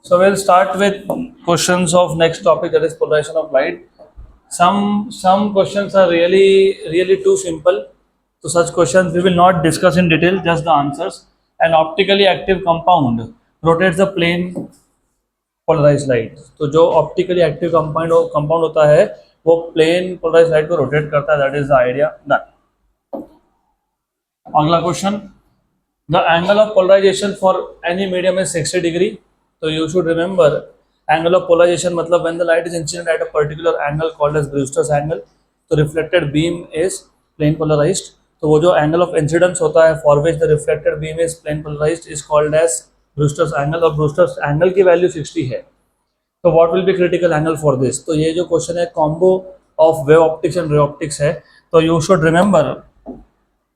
So we'll start with questions of next topic, that is polarization of light. Some questions are really too simple. So such questions we will not discuss in detail, just the answers. An optically active compound rotates the plane polarized light. तो जो optically active compound होता है वो plane polarized light को rotate करता है. That is the idea. Done. अगला question, the angle of polarization for any medium is 60 degree. So you should remember angle of polarization मतलब when the light is incident at a particular angle called as Brewster's angle. तो reflected beam is plane polarized. तो वो जो angle of incidence होता है for which the reflected beam is plane polarized is called as Brewster's angle, और Brewster's angle की value 60 है. तो what will be critical angle for this? तो ये जो क्वेश्चन है combo of wave optics and ray optics है. तो यू शुड रिमेंबर,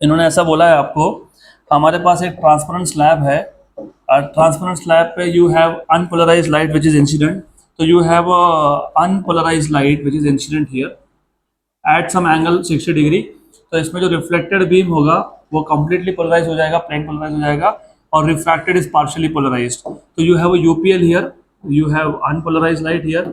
इन्होंने ऐसा बोला है आपको, हमारे पास एक ट्रांसपेरेंट स्लैब है. ट्रांसपेरेंट स्लैब पे you have unpolarise light which is incident. तो you have unpolarise light which is incident here at some angle 60 degree. तो इसमें जो रिफ्लेक्टेड बीम होगा वो कंप्लीटली पोलराइज हो जाएगा, प्लेन पोलराइज हो जाएगा, और रिफ्रैक्टेड इज पार्शियली पोलराइज्ड. तो you have a UPL here, you have unpolarized light here,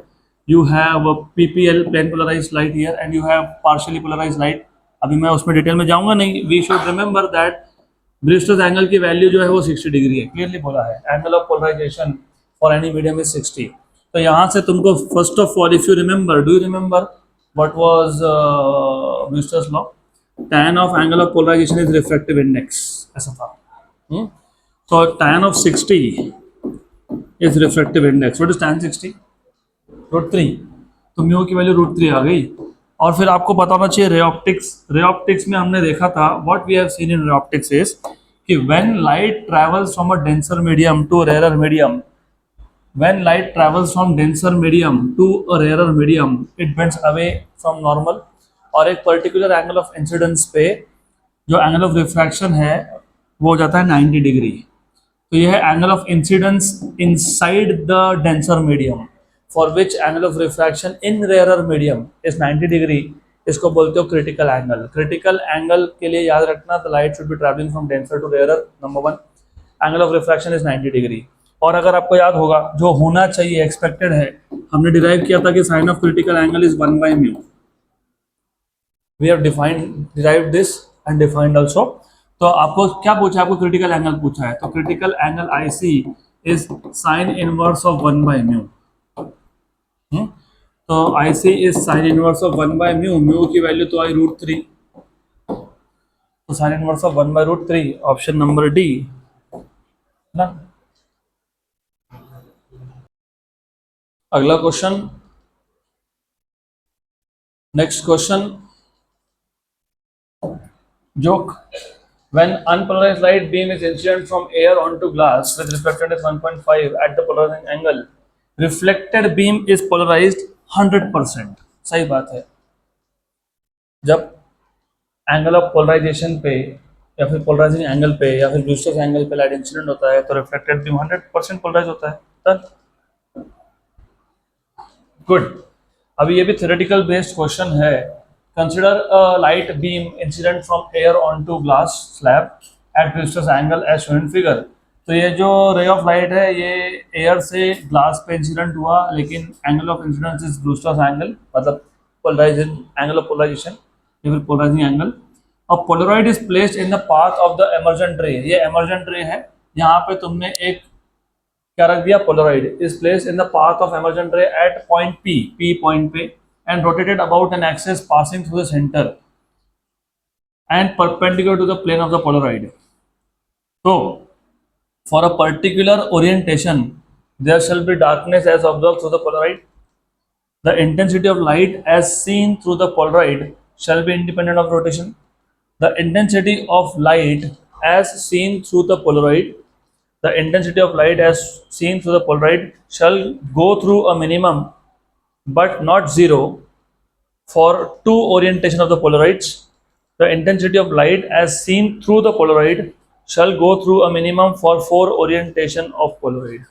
you have a PPL plane polarized light here, and you have partially polarized light. अभी मैं उसमें detail में जाऊंगा नहीं. We should remember that Brewster's angle की value जो है वो 60 डिग्री है, क्लियरली बोला है. Angle of polarisation for any medium is 60. तो यहाँ से तुमको first of all, if you remember, do you remember what was Brewster's law? tan of angle of polarization is refractive index, ऐसा था. So tan of 60 is refractive index. What is tan 60? √3. तो mu की value √3 आ गई. और फिर आपको पता होना चाहिए रे ऑप्टिक्स. रे ऑप्टिक्स में हमने देखा था, what we have seen in ray optics is कि when light travels from a denser medium to rarer medium, when light travels from denser medium to a rarer medium, it bends away from normal. और एक particular angle of incidence पे जो angle of refraction है वो हो जाता है 90 degree. तो यह है angle of incidence inside the denser medium, for which angle of refraction in rarer medium is 90 degree. इसको बोलते हो क्रिटिकल एंगल. क्रिटिकल एंगल के लिए याद रखना, the light should be travelling from denser to rarer. Number 1, angle of refraction is 90 degree. और अगर आपको याद होगा, जो होना चाहिए, एक्सपेक्टेड है, हमने डिराइव किया था कि sine of critical angle is 1/μ. We have derived this and defined also. तो आपको क्या पूछा है? आपको क्रिटिकल एंगल पूछा है. तो critical angle IC is sine inverse of 1/μ. तो IC is sine inverse of 1/μ. Mu की वैल्यू तो आई √3. तो sine inverse of 1/√3, option number D ना. अगला question, next question, joke. When unpolarized light beam is incident from air onto glass with refractance 1.5 at the polarizing angle, reflected beam is polarized 100%. सही बात है. जब angle of polarisation पे या फिर polarising angle पे या फिर ब्रूस्टर्स एंगल पे लाइट इंसिडेंट होता है तो रिफ्लेक्टेड बीम 100% पोलराइज होता है. गुड. अभी ये भी थ्योरेटिकल बेस्ड क्वेश्चन है. Consider a light beam incident from air onto glass slab at Brewster's angle as shown in figure. तो ये जो रे ऑफ लाइट है ये एयर से ग्लास पे इंसिडेंट हुआ, लेकिन angle of incidence is Brewster's angle, मतलब पोलराइजेशन, एंगल ऑफ पोलराइजेशन या फिर पोलराइजिंग एंगल. और polaroid is placed in the path of the emergent ray. ये एमर्जेंट रे है, यहाँ पे तुमने एक क्या रख दिया? Polaroid is placed in the path of emergent रे एट पॉइंट P पॉइंट पे, and rotated about an axis passing through the center and perpendicular to the plane of the polaroid. So, for a particular orientation, there shall be darkness as observed through the polaroid. The intensity of light as seen through the polaroid shall be independent of rotation. The intensity of light as seen through the polaroid, the intensity of light as seen through the polaroid shall go through a minimum but not zero for 2 orientation of the polaroids. The intensity of light as seen through the polaroid shall go through a minimum for 4 orientation of polaroid.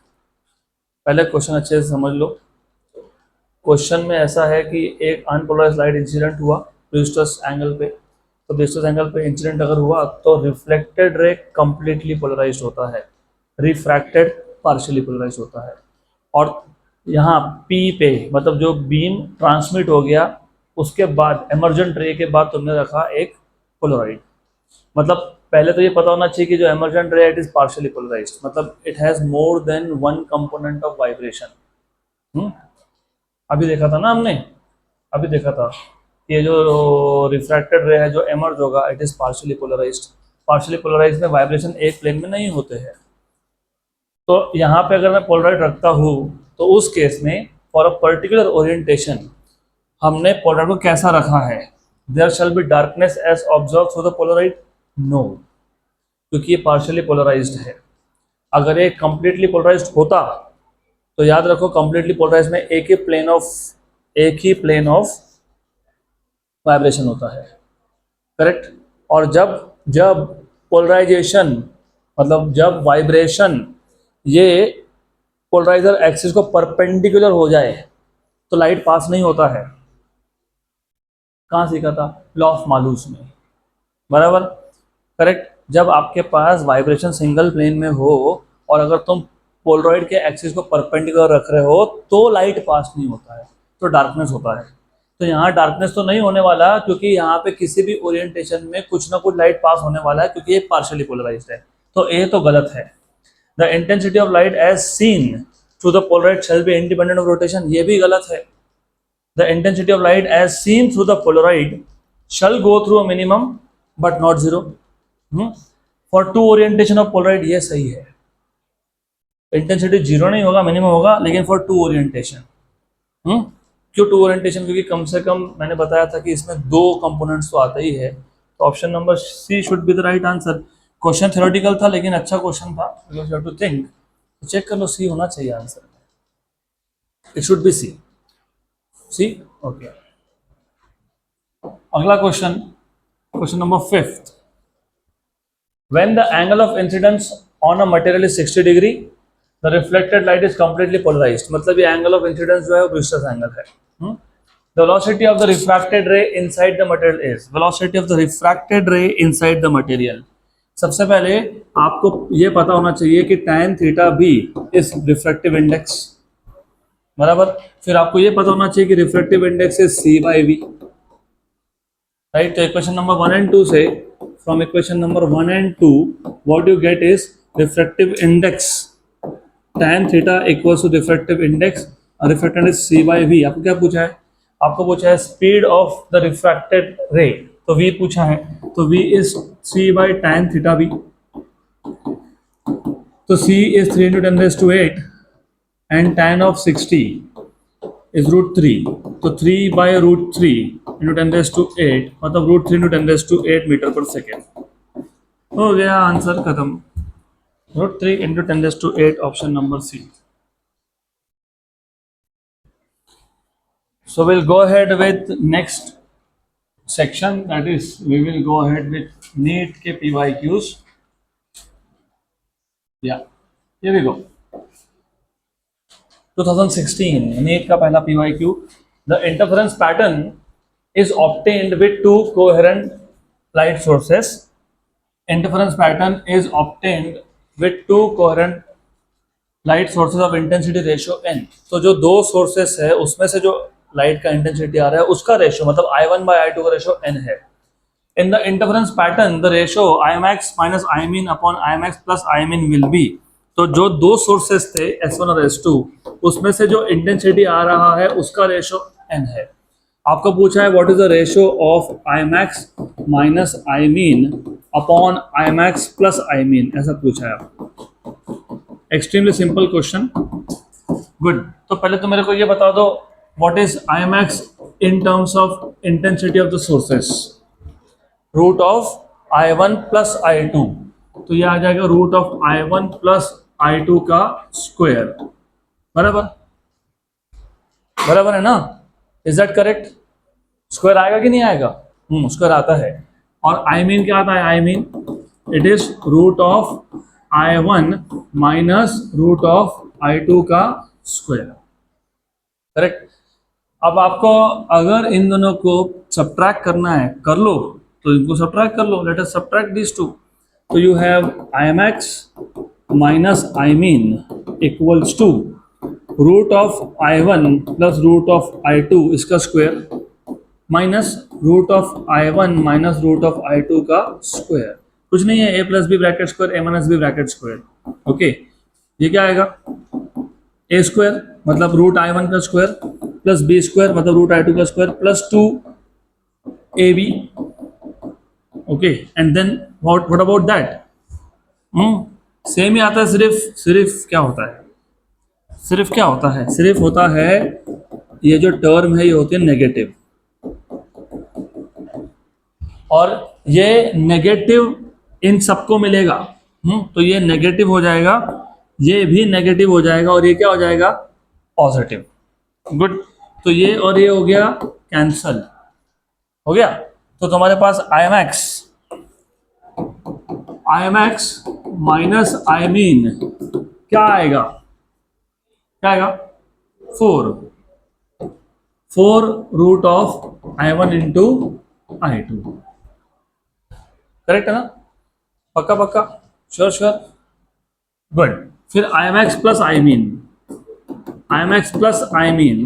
पहले question अच्छे से समझ लो. Question में ऐसा है कि एक unpolarised light incident हुआ ब्रूस्टर्स एंगल पे. तो ब्रूस्टर्स एंगल पे इंसिडेंट अगर हुआ तो रिफ्लेक्टेड रे कंप्लीटली पोलराइज्ड होता है, रिफ्रैक्टेड पार्शियली पोलराइज्ड होता है. और यहाँ P पे मतलब जो बीम ट्रांसमिट हो गया उसके बाद एमर्जेंट रे के बाद तुमने रखा एक पोलराइड। मतलब पहले तो ये पता होना चाहिए कि जो एमर्जेंट रे इट इज पार्शियली पोलराइज्ड, मतलब it has more than one component of vibration. अभी देखा था ना हमने, अभी देखा था ये जो रिफ्रैक्टेड रे है जो एमर्ज होगा it is partially polarised. Partially polarised में वाइब्रेशन एक प्लेन में नहीं होते हैं। तो यहाँ पे अगर मैं पोलराइड रखता हूँ तो उस केस में फॉर अ पर्टिकुलर ओरिएंटेशन हमने पोलराइड को कैसा रखा है, there shall be darkness as observe through the polaroid, no, क्योंकि ये पार्शियली पोलराइज्ड है। अगर ये कंप्लीटली पोलराइज्ड होता तो याद रखो कंप्लीटली पोलराइज्ड में एक ही प्लेन ऑफ वाइब्रेशन होता है, करेक्ट। और जब पोलराइजेशन मतलब जब वाइब्रेशन ये पोलराइजर एक्सिस को परपेंडिकुलर हो जाए तो लाइट पास नहीं होता है। कहाँ सीखा था? लॉ ऑफ मालूस में, बराबर, करेक्ट। जब आपके पास वाइब्रेशन सिंगल प्लेन में हो और अगर तुम पोलराइड के एक्सिस को परपेंडिकुलर रख रहे हो तो लाइट पास नहीं होता है, तो डार्कनेस होता है। तो यहाँ डार्कनेस तो नहीं होने वाला क्योंकि यहाँ पे किसी भी ओरिएंटेशन में कुछ ना कुछ लाइट पास होने वाला है क्योंकि ये पार्शियली पोलराइज्ड है। तो ए तो गलत है। The intensity of light as seen through the polaroid shall be independent of rotation, ये भी गलत है। The intensity of light as seen through the polaroid shall go through a minimum but not zero for two orientation of polaroid, ये सही है। Intensity zero नहीं होगा, minimum होगा, लेकिन फॉर टू ओरिएंटेशन। क्यों टू ओरिएंटेशन? क्योंकि कम से कम मैंने बताया था कि इसमें दो कंपोनेंट्स तो आते ही है। तो option number C should be the right answer. Question theoretical था लेकिन अच्छा क्वेश्चन था, you have to think. Check कर लो, सी होना चाहिए answer, it should be C. C, okay. अगला question, question number 5th। When the angle of incidence on a material is 60 degree, the reflected light is completely polarized। मतलब ये angle of incidence जो है वो Brewster's angle है। The velocity of the refracted ray inside the material is, velocity of the refracted ray inside the material। सबसे पहले आपको ये पता होना चाहिए कि tan theta b is refractive index, बराबर। फिर आपको ये पता होना चाहिए कि refractive index is c/v, right. तो इक्वेशन नंबर 1 and 2 से, from equation number 1 and 2 what you get is refractive index tan theta equals to refractive index, और refractive index c/v। आपको क्या पूछा है? आपको पूछा है स्पीड ऑफ द रिफ्रैक्टेड रे, तो v पूछा है, तो v is c/tan theta v। तो c is 3 into 10 raised to 8 and tan of 60 is √3, तो 3/√3 into 10 raised to 8 मतलब √3 into 10 raised to 8 मीटर पर सेकेंड। हो गया आंसर खत्म, √3 into 10 raised to 8, option number C. So we'll go ahead with next section, that is we will go ahead with NEET के PYQs। Yeah, here we go। 2016 NEET का पहला PYQ। The interference pattern is obtained with two coherent light sources। Interference pattern is obtained with two coherent light sources of intensity ratio n। तो जो दो sources है उसमें से जो light का इंटेंसिटी आ रहा है उसका रेशियो मतलब I1/I2 का रेशियो n है। In the interference pattern the ratio Imax minus Imin upon Imax plus Imin will be। तो जो दो सोर्सेस थे S1 और S2 उसमें से जो इंटेंसिटी आ रहा है उसका रेशियो n है। आपको पूछा है what is the ratio of Imax minus Imin upon Imax plus Imin, ऐसा पूछा है आपको। Extremely simple question, good. तो पहले तो मेरे को ये बता दो what is Imax in terms of intensity of the sources, root of I1 plus I2, तो ये आ जाएगा root of I1 plus I2 का स्क्वायर, बराबर, बराबर है ना? Is that correct? स्क्वायर आएगा कि नहीं आएगा? स्क्वायर आता है। और आई मीन क्या आता है? I mean it is root of I1 minus root of I2 का स्क्वायर, करेक्ट। अब आपको अगर इन दोनों को सब्ट्रैक्ट करना है कर लो, तो इनको सब्ट्रैक्ट कर लो। Let us subtract this two. तो you have Imax minus Imin equals to root of I1 plus root of I2 इसका square minus root of I1 minus root of I2 का स्क्वायर, कुछ नहीं है, a plus B bracket square a minus B bracket square. Okay, ये क्या आएगा, a square मतलब root I1 का स्क्वायर प्लस b स्क्वायर मतलब रूट I2 का square plus 2ab। Okay, and then what about that, same ही आता है, सिर्फ क्या होता है, सिर्फ होता है ये जो टर्म है ये होती है नेगेटिव, और ये नेगेटिव इन सबको मिलेगा। तो ये नेगेटिव हो जाएगा, ये भी नेगेटिव हो जाएगा, और ये क्या हो जाएगा, पॉजिटिव। गुड, तो ये और ये हो गया कैंसल, हो गया। तो तुम्हारे पास I M X minus I min क्या आएगा, 4 root of I1 into I2, correct है ना, पक्का श्योर, गुड। फिर आई M X plus I mean,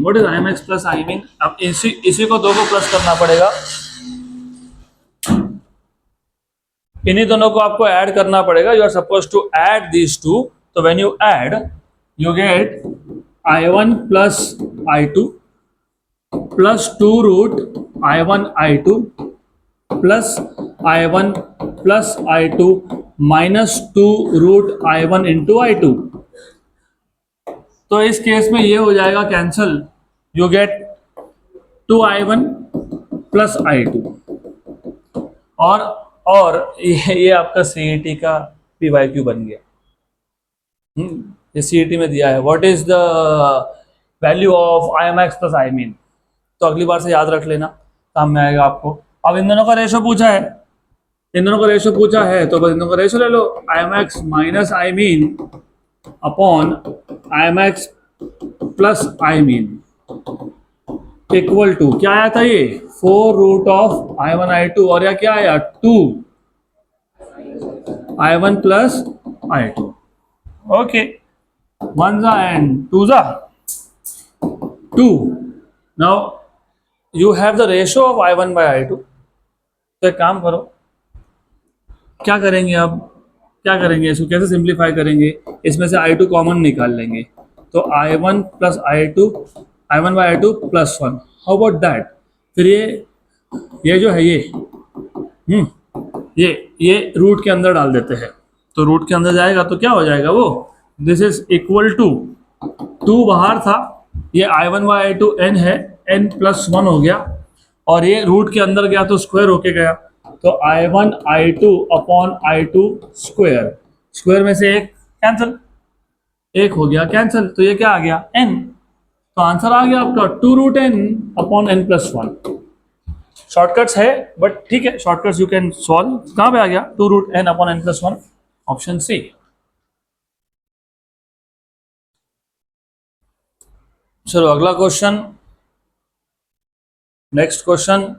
what is I M X plus I mean, अब इसी को दो को प्लस करना पड़ेगा, इन्हीं दोनों को आपको ऐड करना पड़ेगा, you are suppose to add these two, तो when you add you get I1 plus I2 plus 2 root I1 I2 plus I1 plus I2 minus 2 root I1 into I2। तो इस केस में ये हो जाएगा cancel, you get 2I1 plus I2, और ये आपका CET का PYQ बन गया। ये CET में दिया है, what is the value of I M X plus I mean, तो अगली बार से याद रख लेना, काम में आएगा आपको। अब इन दोनों का रेशो पूछा है, तो बस इन दोनों का रेशो ले लो, I M X minus I min upon I M X plus I min equal to क्या आया था, ये 4 रूट ऑफ I1 I2, और या क्या आया 2 I1 plus I2। Okay, 1 and 2 2। Now you have the ratio of I1 by I2, तो एक काम करो, क्या करेंगे इसको कैसे सिंप्लीफाई करेंगे, इसमें से I2 कॉमन निकाल लेंगे, तो I1 plus I2, I1 by I2 plus 1, how about that. फिर ये जो है ये रूट के अंदर डाल देते हैं, तो रूट के अंदर जाएगा तो क्या हो जाएगा, वो दिस इज इक्वल टू 2 बाहर था, ये I1 by I2 n है, n प्लस 1 हो गया, और ये रूट के अंदर गया तो स्क्वायर होके गया, तो I1 I2 upon I2 square में से एक कैंसिल, एक हो गया कैंसिल, तो ये क्या आ गया n, तो आंसर आ गया आपका 2 root n upon n plus 1। Shortcuts है बट ठीक है, शॉर्टकट्स यू कैन सॉल्व, कहां पे आ गया 2 root n upon n plus 1, option C. चलो अगला question, next question,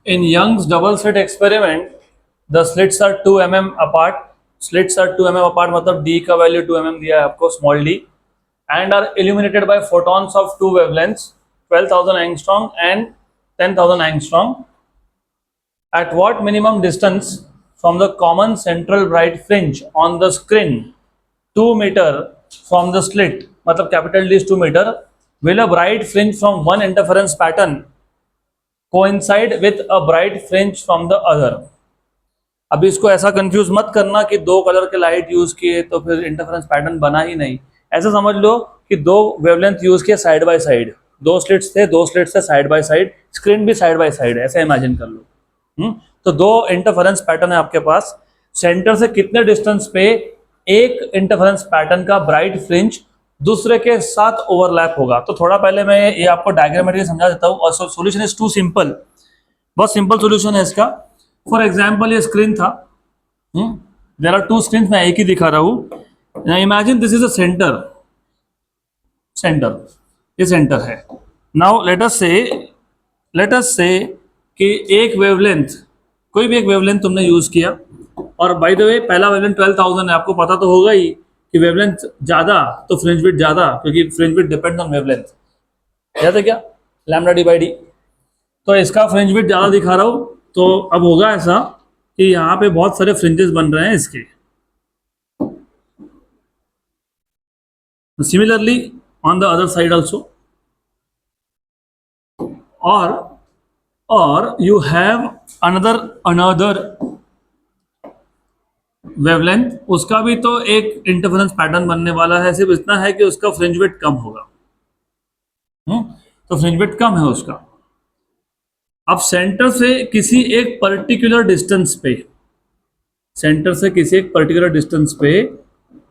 in Young's double slit experiment the slits are 2 mm apart, मतलब d का वैल्यू 2 mm दिया है आपको, small d, and are illuminated by photons of two wavelengths 12,000 angstrom and 10,000 angstrom at what minimum distance from the common central bright fringe on the screen 2 meter from the slit, मतलब capital D is 2 meter, will a bright fringe from one interference pattern coincide with a bright fringe from the other। अभी इसको ऐसा confuse मत करना कि दो colour के light use किए तो फिर इंटरफेरेंस पैटर्न बना ही नहीं, ऐसा समझ लो कि दो वेवलेंथ यूज किए साइड बाय साइड, दो स्लिट्स थे साइड बाय साइड, स्क्रीन भी साइड बाय साइड है, ऐसा इमेजिन कर लो। तो दो इंटरफेरेंस पैटर्न है आपके पास, सेंटर से कितने डिस्टेंस पे एक इंटरफेरेंस पैटर्न का ब्राइट फ्रिंज दूसरे के साथ ओवरलैप होगा। तो थोड़ा पहले मैं ये आपको डायग्रामेटिकली समझा देता हूँ, और सॉल्यूशन इज टू सिंपल, बहुत सिंपल सॉल्यूशन है इसका। फॉर एग्जांपल ये स्क्रीन था, देयर आर 2 स्क्रीन, मैं एक ही दिखा रहा हूँ। Imagine this is a centre, ये सेंटर है। नाउ लेट अस से कि एक वेवलेंथ कोई भी एक वेवलेंथ तुमने यूज किया, और बाय द वे पहला वेवलेंथ 12,000 है, आपको पता तो होगा ही कि वेवलेंथ ज्यादा तो फ्रिंज विड्थ ज्यादा, क्योंकि fringe width depend on wavelength, याद है क्या, लैम्डा डी बाई डी। तो इसका फ्रिंज विड्थ ज्यादा दिखा रहा हूं, तो अब होगा ऐसा कि यहाँ पे बहुत सारे फ्रिंजेस बन रहे हैं इसके। Similarly on the other side also, और you have another वेवलेंथ, उसका भी तो एक इंटरफेरेंस पैटर्न बनने वाला है, सिर्फ इतना है कि उसका फ्रिंज विड्थ कम होगा। तो फ्रिंज विड्थ कम है उसका। अब सेंटर से किसी एक पर्टिकुलर डिस्टेंस पे, सेंटर से किसी एक पर्टिकुलर डिस्टेंस पे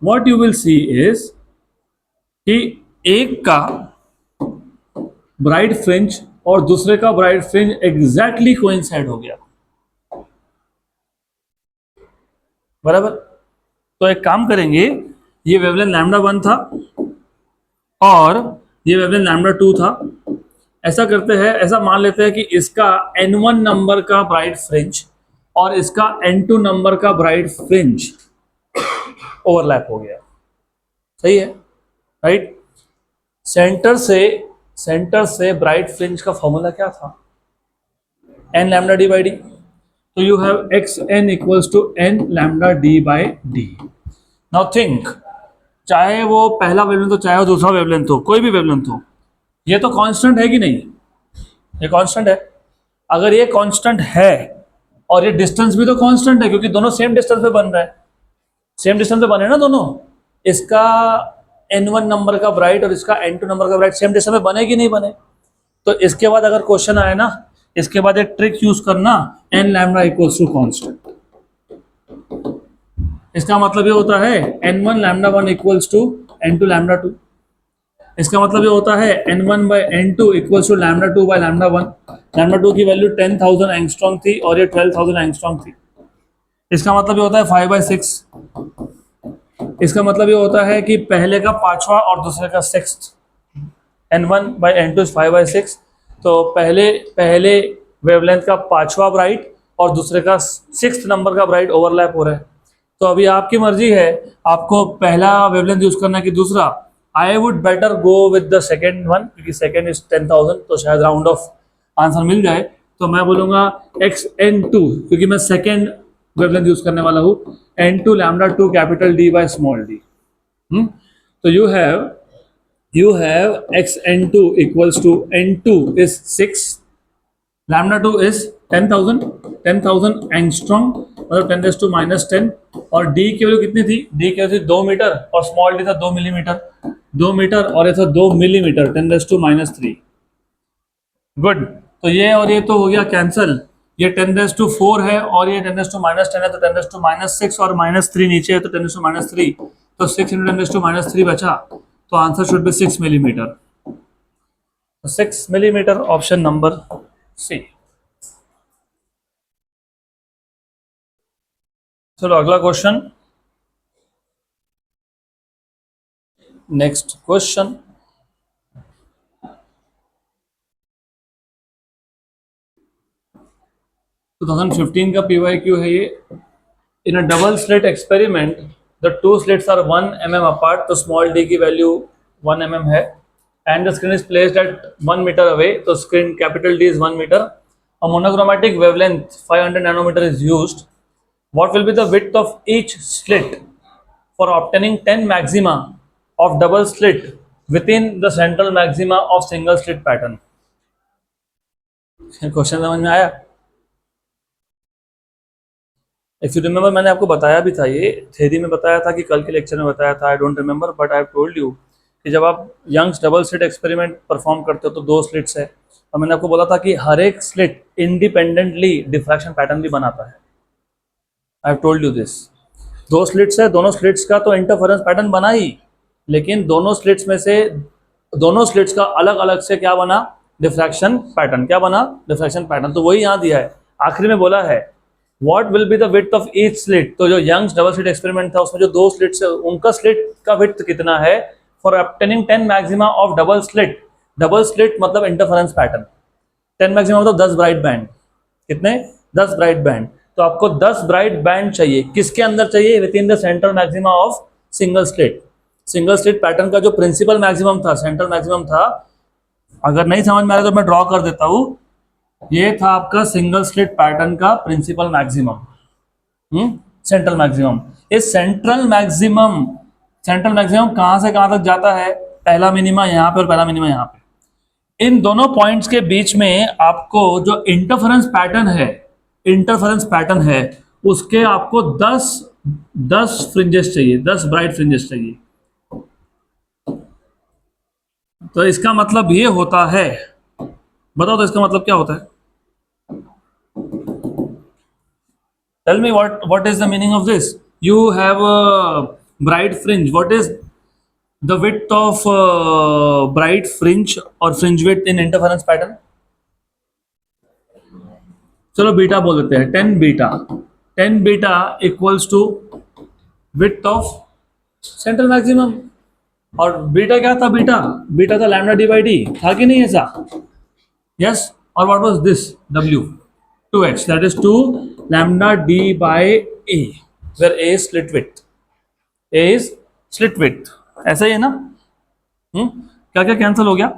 what you will see is कि एक का ब्राइट फ्रिंज और दूसरे का ब्राइट फ्रिंज एग्जैक्टली कोइंसाइड हो गया, बराबर। तो एक काम करेंगे, ये वेवलेंथ लैम्डा 1 था और ये वेवलेंथ लैम्डा 2 था। ऐसा करते हैं, ऐसा मान लेते हैं कि इसका n1 नंबर का ब्राइट फ्रिंज और इसका n2 नंबर का ब्राइट फ्रिंज ओवरलैप हो गया, सही है, राइट। सेंटर से ब्राइट फ्रिंज का फॉर्मूला क्या था, n lambda D by D. तो you have xn equals to n lambda D by D. Now think, चाहे वो पहला वेवलेंथ हो चाहे वो दूसरा वेवलेंथ हो, कोई भी वेवलेंथ हो, ये तो कांस्टेंट है कि नहीं, ये कांस्टेंट है। अगर ये कांस्टेंट है और ये डिस्टेंस भी तो कांस्टेंट है, क्योंकि दोनों सेम डिस्टेंस पे बन रहे हैं, सेम डिस्टेंस पे बने ना दोनों। इसका n1 नंबर का ब्राइट और इसका n2 नंबर का ब्राइट सेम डिस्टेंस पे बने कि नहीं बने। तो इसके बाद अगर क्वेश्चन आए ना, इसके बाद एक ट्रिक यूज करना, n lambda equals to constant. इसका मतलब ये होता है n1 lambda 1 equals to n2 lambda 2। इसका मतलब ये होता है n1 by n2 equals to lambda 2 by lambda 1। Lambda 2 की वैल्यू 10,000 एंगस्ट्रॉम थी और ये 12,000 एंगस्ट्रॉम थी। इसका मतलब ये होता है 5/6। इसका मतलब ये होता है कि पहले का पांचवा और दूसरे का sixth, n1 by n2 is 5/6। तो पहले वेवलेंथ का पांचवा ब्राइट और दूसरे का सिक्स्थ नंबर का ब्राइट ओवरलैप हो रहा है। तो अभी आपकी मर्जी है, आपको पहला वेवलेंथ यूज करना है कि दूसरा। I would better go with the second one, क्योंकि सेकेंड इज 10,000, तो शायद राउंड ऑफ आंसर मिल जाए। तो मैं बोलूंगा xn2, क्योंकि मैं सेकेंड वेवलेंथ यूज करने वाला हूँ, n2 lambda 2 capital D by small d। तो you have xn2 equals to n2 is 6, lambda 2 is 10,000 angstrom, मतलब 10⁻⁻10, और d की वैल्यू कितनी थी, d की वैल्यू थी 2 मीटर और स्मॉल d था 2 मिलीमीटर, 2 मीटर और ये था 2 मिलीमीटर, 10⁻3। गुड। तो ये और ये तो हो गया कैंसिल, ये 10⁻4 है और ये 10⁻10 है, तो 10⁻6 और -3 नीचे है, तो 10⁻3, तो 6 × 10⁻3 बचा, तो answer should be 6 millimetre. 6 millimetre, option number C. चलो अगला क्वेश्चन, नेक्स्ट क्वेश्चन। तो 2015 का PYQ है ये। In a double slit experiment the two slits are 1 mm apart, तो स्मॉल d की वैल्यू 1 mm है, and the screen is placed at 1 metre away, तो screen capital D is 1 metre. A monochromatic wavelength 500 nanometre is used. What will be the width of each slit for obtaining 10 maxima of double slit within the central maxima of single slit pattern? Question समझ में आया? If you remember, मैंने आपको बताया भी था, ये theory में बताया था कि कल के लेक्चर में बताया था, I don't remember, but I have told you कि जब आप Young's double slit experiment perform करते हो तो 2 स्लिट्स है, और मैंने आपको बोला था कि हर एक स्लिट इंडिपेंडेंटली डिफ्रैक्शन पैटर्न भी बनाता है। आई have told you this. 2 slits है, दोनों स्लिट्स का तो इंटरफेरेंस पैटर्न बना ही, लेकिन दोनों स्लिट्स में से दोनों स्लिट्स का अलग अलग से क्या बना, डिफ्रैक्शन पैटर्न। क्या बना, डिफ्रैक्शन पैटर्न। तो वही यहाँ दिया है, आखिरी में बोला है what will be the width of each slit. तो जो यंग्स डबल स्लिट एक्सपेरिमेंट था उसमें जो 2 स्लिट्स है उनका स्लिट का विड्थ कितना है for obtaining 10 maxima of double slit. Double slit मतलब इंटरफेरेंस पैटर्न, 10 मैक्सिमा मतलब 10 ब्राइट बैंड। कितने, 10 ब्राइट बैंड। तो आपको 10 ब्राइट बैंड चाहिए, किसके अंदर चाहिए? With in the central maxima of single slit. Single slit pattern का जो प्रिंसिपल मैक्सिमम था, सेंट्रल मैक्सिमम था, अगर नहीं समझ में आ रहा तो मैं ड्रॉ कर देता हूं। ये था आपका सिंगल स्लिट पैटर्न का प्रिंसिपल मैक्सिमम, सेंट्रल मैक्सिमम। इस सेंट्रल मैक्सिमम कहां से कहां तक जाता है? पहला मिनिमा यहाँ पे और पहला मिनिमा यहाँ पे। इन दोनों पॉइंट्स के बीच में आपको जो इंटरफेरेंस पैटर्न है उसके आपको 10 फ्रिंजेस चाहिए, 10 ब्राइट फ्रिंजेस चाहिए। तो इसका मतलब ये होता है, बताओ तो इसका मतलब क्या होता है? Tell me what is the meaning of this? You have a bright fringe. What is the width of bright fringe or fringe width in interference pattern? चलो बीटा बोल देते हैं, 10 beta equals to width of central maximum. और beta क्या था? Beta था lambda D by D, था कि नहीं ऐसा? यस। और what was this? W 2x, that is 2 lambda d by a, where a is slit width। ऐसा ही है ना? क्या क्या कैंसिल हो गया?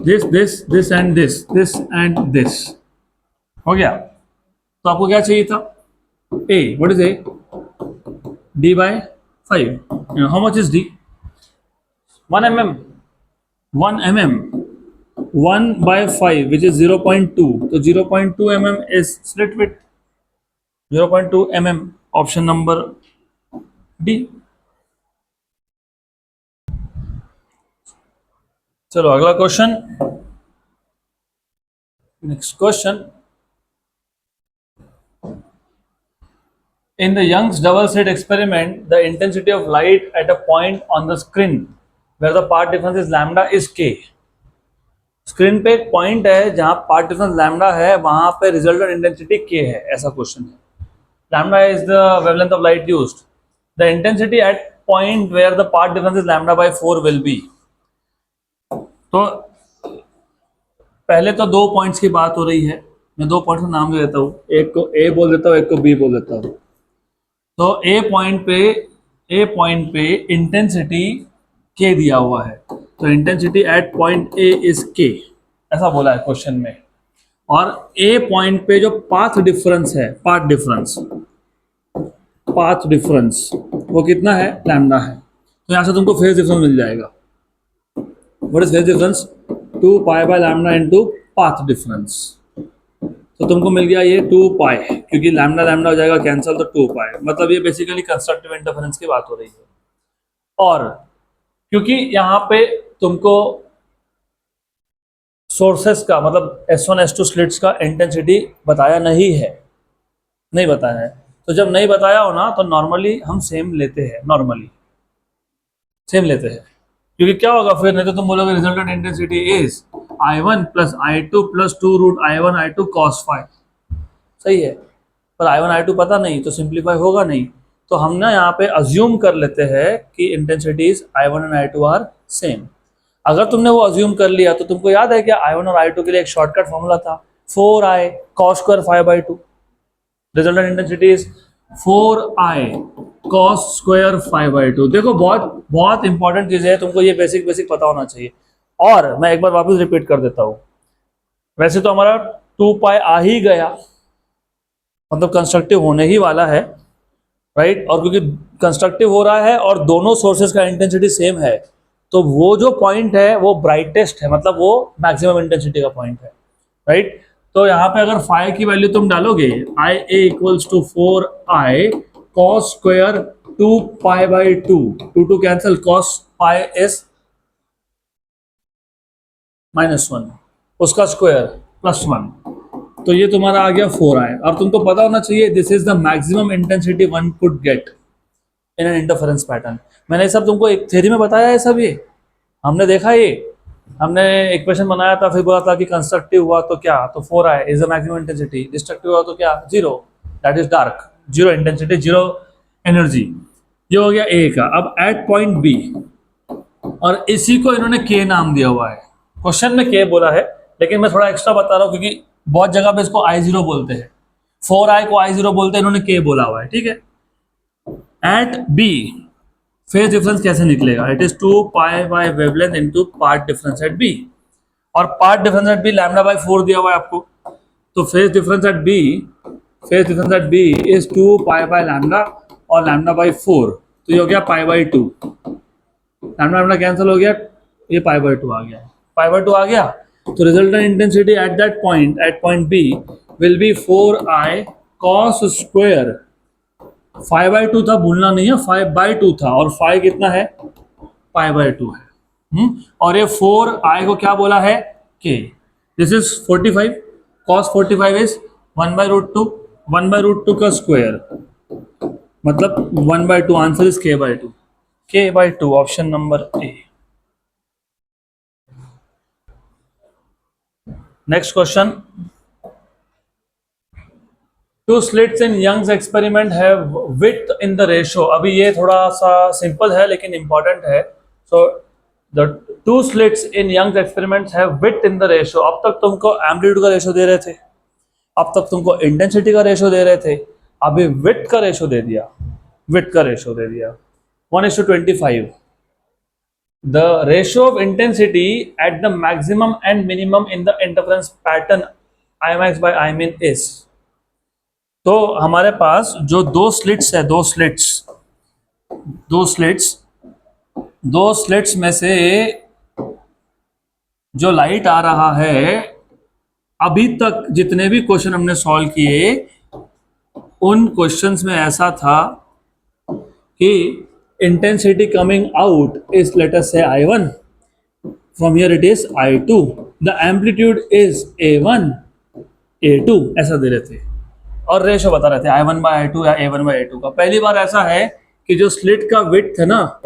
this and this हो गया। तो आपको क्या चाहिए था? a, what is a? d by 5। how much is d? 1 mm 1 by 5 which is 0.2, तो 0.2 mm is slit width, 0.2 mm, option number D। चलो अगला question, next question. In the Young's double slit experiment, the intensity of light at a point on the screen where the path difference is lambda is k। Screen पे एक point है जहां path difference lambda है, वहां पे resultant intensity k है, ऐसा question है। Lambda is the wavelength of light used. The intensity at point where the path difference is lambda by 4 will be. तो पहले तो दो पॉइंट्स की बात हो रही है, मैं दो पॉइंट्स का नाम दे देता हूँ, एक को a बोल देता हूँ, एक को b बोल देता हूँ। तो ए पॉइंट पे इंटेंसिटी k दिया हुआ है, तो intensity at point a is k, ऐसा बोला है क्वेश्चन में। और a पॉइंट पे जो पाथ डिफरेंस वो कितना है? लैम्डा है। तो यहाँ से तुमको फेज डिफरेंस मिल जाएगा। What is phase difference? 2 pi by lambda into path difference. तो तुमको मिल गया ये 2 पाई, क्योंकि लैम्डा हो जाएगा कैंसिल, तो 2 पाई। मतलब ये बेसिकली कंस्ट्रक्टिव इंटरफेरेंस की बात हो रही है। और क्योंकि यहाँ पे तुमको सोर्सेस का मतलब S1 S2 स्लिट्स का इंटेंसिटी बताया नहीं बताया है। तो जब नहीं बताया हो ना, तो नॉर्मली हम सेम लेते हैं, क्योंकि क्या होगा फिर? नहीं तो तुम बोलोगे resultant intensity is I1 plus I2 plus 2 root I1 I2 cos phi। सही है, पर I1 I2 पता नहीं तो सिंप्लीफाई होगा नहीं। तो हम ना यहाँ पे अज्यूम कर लेते हैं कि intensities I1 and I2 are same. अगर तुमने वो अज्यूम कर लिया तो तुमको याद है क्या? I1 और I2 के लिए एक शॉर्टकट फॉर्मूला था, 4i cos square phi by 2। Resultant intensity is 4i cos square phi by 2। देखो बहुत इंपॉर्टेंट चीज है, तुमको ये बेसिक पता होना चाहिए। और मैं एक बार वापस रिपीट कर देता हूँ, वैसे तो हमारा 2 पाई आ ही गया, मतलब कंस्ट्रक्टिव होने ही वाला है, राइट। और क्योंकि कंस्ट्रक्टिव हो रहा है और दोनों सोर्सेज का इंटेंसिटी सेम है, तो वो जो पॉइंट है वो ब्राइटेस्ट है, मतलब वो मैक्सिमम इंटेंसिटी का पॉइंट है, राइट। तो यहाँ पे अगर फाई की वैल्यू तुम डालोगे, i a equals to 4i cos square 2 pi by 2 cancel, cos pi is -1, उसका स्क्वायर +1, तो ये तुम्हारा आ गया 4i। अब तुमको पता होना चाहिए this is the maximum intensity one could get in an interference pattern. मैंने ये सब तुमको एक थ्योरी में बताया है, सब ये हमने देखा, ये हमने इक्वेशन बनाया था, फिर बोला था कि कंस्ट्रक्टिव हुआ तो क्या, तो 4i is the maximum intensity, destructive हुआ तो क्या, 0, that is dark, 0 intensity, 0 energy. ये हो गया a का। अब एट पॉइंट b, और इसी को इन्होंने k नाम दिया हुआ है, क्वेश्चन में k बोला है, लेकिन मैं थोड़ा एक्स्ट्रा बता रहा हूँ क्योंकि बहुत जगह पे इसको I0 बोलते हैं, 4i को i0 बोलते हैं, इन्होंने k बोला हुआ है, ठीक है। एट b फेज डिफरेंस कैसे निकलेगा? It is 2 pi by wavelength into path difference at b, और path difference at b lambda by 4 दिया हुआ है आपको, तो phase difference eight b is 2 pi by lambda और लैम्डा बाय 4, तो ये हो गया pi by 2, lambda lambda cancel हो गया, ये पाई बाय 2 आ गया, पाई बाय 2 आ गया। तो resultant intensity at that point, at point B will be 4i cos square, 5/2 था, भूलना नहीं है, 5/2 था, और 5 कितना है? π/2 है। और ये 4i को क्या बोला है? k। This is 45, cos 45 is 1/√2, 1/√2 का स्क्वायर मतलब 1/2, आंसर is k/2, k/2, option number A. Next question, two slits in Young's experiment have width in the ratio. अभी ये थोड़ा सा सिंपल है लेकिन इंपॉर्टेंट है। So the two slits in Young's experiments have width in the ratio. अब तक तुमको एम्पलीट्यूड का रेशो दे रहे थे, अब तक तुमको इंटेंसिटी का रेशो दे रहे थे, अभी विड्थ का रेशो दे दिया, विड्थ का रेशो दे दिया 1:25। The ratio of intensity at the maximum and minimum in the interference pattern Imax by Imin is। तो हमारे पास जो दो स्लिट्स है, दो स्लिट्स में से जो लाइट आ रहा है, अभी तक जितने भी क्वेश्चन हमने सॉल्व किए उन क्वेश्चंस में ऐसा था कि intensity coming out is, let us say, I1, from here it is I2, the amplitude is A1, A2, ऐसा दे रहे थे और रेशो बता रहे थे I1/I2 या A1/A2 का। पहली बार ऐसा है कि जो स्लिट का विड्थ है ना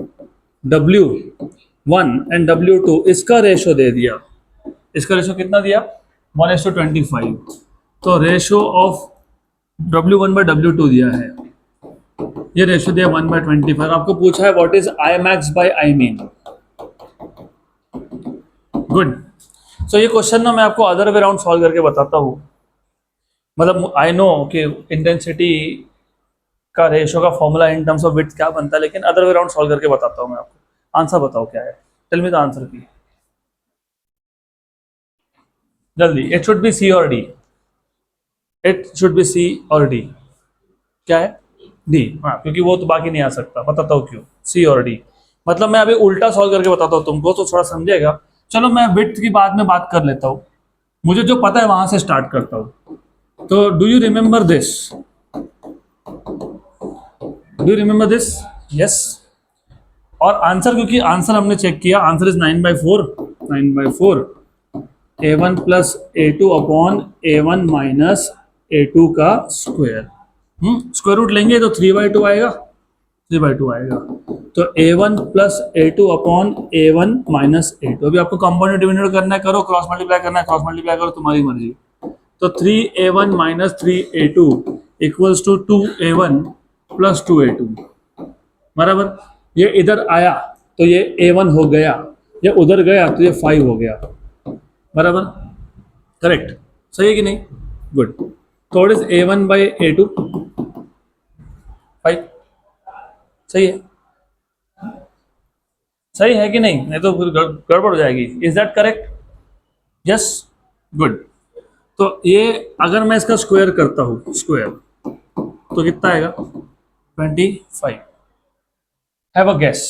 W1 एंड W2, इसका रेशो दे दिया, इसका रेशो कितना दिया? 1:25। तो रेशो ऑफ W1/W2 दिया है, ये रेशो दिया 1/25। आपको पूछा है what is Imax by Imin। Good. So ये क्वेश्चन ना मैं आपको अदर वे राउंड सॉल्व करके बताता हूँ। मतलब आई नो कि इंटेंसिटी का रेशो का formula in terms of width क्या बनता है, लेकिन अदर वे राउंड सॉल्व करके बताता हूँ मैं आपको। आंसर बताओ क्या है, टेल मी द आंसर की जल्दी। इट शुड बी सी और D, it should be C और डी। क्या है? डी। हाँ, क्योंकि वो तो बाकी नहीं आ सकता, बताता हूँ क्यों। सी और डी मतलब मैं अभी उल्टा सॉल्व करके बताता हूँ तुमको, तो थोड़ा समझेगा। चलो मैं विड्थ की बाद में बात कर लेता हूँ, मुझे जो पता है वहां से स्टार्ट करता हूँ। तो do you remember this? Do you remember this? Yes. और आंसर, क्योंकि आंसर हमने चेक किया, answer is 9/4 A1 plus A2 upon A1 minus A2 का स्क्वायर। स्क्वायर रूट लेंगे तो 3/2 आएगा, 3/2 आएगा। तो A1 plus A2 upon A1 minus A2। अभी आपको कंपाउंड डिविडेंड करना है, करो, क्रॉस मल्टीप्लाई करना है, क्रॉस मल्टीप्लाई करो, तुम्हारी मर्जी। तो 3A1 minus 3A2 equals to 2A1 plus 2A2 बराबर। ये इधर आया तो ये A1 हो गया, ये उधर गया तो ये 5 हो गया, बराबर। करेक्ट, सही है कि नहीं? गुड। तो इट इज A1/A2 5, सही है? सही है कि नहीं? नहीं तो फिर गड़बड़ हो जाएगी। Is that correct? Yes, good. तो ये अगर मैं इसका स्क्वायर करता हूं, स्क्वायर, तो कितना आएगा? 25। Have a guess.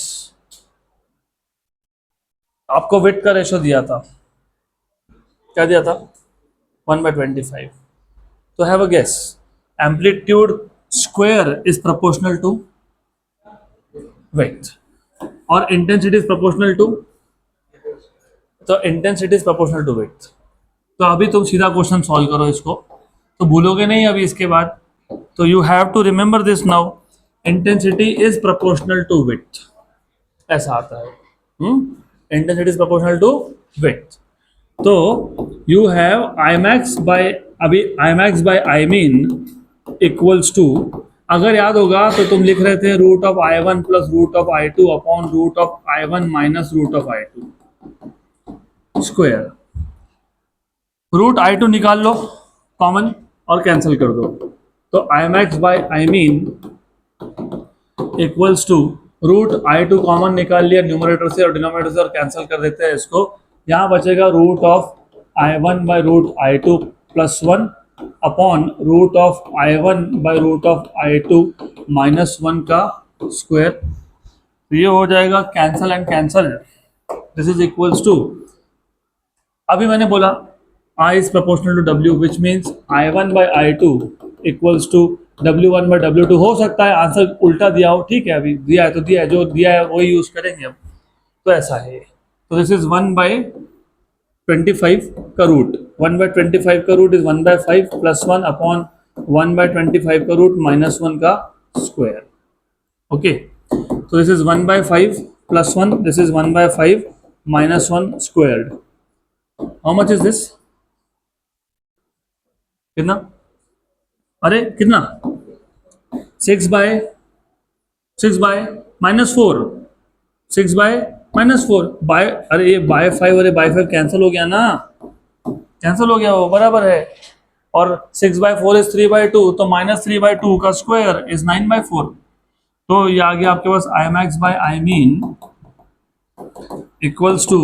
आपको विड्थ का रेशो दिया था, क्या दिया था? 1/25। तो have a guess, amplitude square is proportional to width और इंटेंसिटी इज प्रोपोर्शनल टू, तो intensity is proportional to width. तो अभी तुम सीधा क्वेश्चन सॉल्व करो इसको, तो भूलोगे नहीं अभी इसके बाद। तो you have to remember this now, intensity is proportional to width, ऐसा आता है। Intensity is proportional to width. तो यू हैव Imax बाय, अभी Imax by Imin equals to, अगर याद होगा तो तुम लिख रहे थे root of I1 plus root of I2 upon root of I1 minus root of I2 square. Root I2 निकाल लो कॉमन, और कैंसिल कर दो, तो I max by I min equals to root I two common निकाल लिया numerator से और डिनोमिनेटर से और कैंसिल कर देते हैं इसको, यहाँ बचेगा root of I one by root I two plus one upon root of I one by root of I two minus one का स्क्वायर। तो ये हो जाएगा cancel and cancel, this is equals to, अभी मैंने बोला I is proportional to W which means I1 by I2 equals to W1 by W2। हो सकता है आंसर उल्टा दिया हो, ठीक है, अभी दिया है तो दिया है, जो दिया है वही यूज करेंगे अब, तो ऐसा है। तो दिस इज 1/25 का रूट, 1/25 का रूट इज 1/5 प्लस 1 अपॉन 1/25 का रूट माइनस 1 का स्क्वायर। ओके, तो this is 1/5 plus 1, this is 1/5 minus 1 squared. How much is this? कितना? अरे कितना? 6 by minus 4, 6 by minus 4 by, अरे ये बाय 5 अरे बाय 5 कैंसिल हो गया ना, कैंसिल हो गया, वो बराबर है। और 6/4 इज 3/2, तो माइनस 3/2 का स्क्वायर इज 9/4। तो ये आ गया आपके पास I max by I min equals to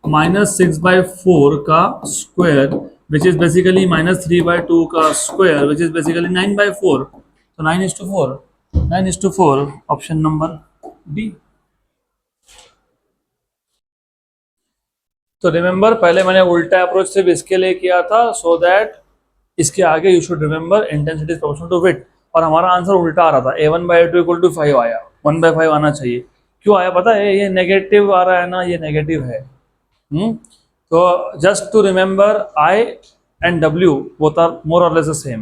minus 6/4 का square which is basically minus 3/2 का square which is basically 9/4। तो 9:4 ऑप्शन नंबर डी। तो रिमेंबर पहले मैंने उल्टा अप्रोच सिर्फ इसके लिए किया था, सो दैट इसके आगे you should remember intensity is proportional to width, और हमारा आंसर उल्टा आ रहा था, A1/A2 इक्वल टू 5 आया, 1/5 आना चाहिए। क्यों आया पता है? ये नेगेटिव आ रहा है ना, ये नेगेटिव है। So just to remember, I and W both are more or less the same,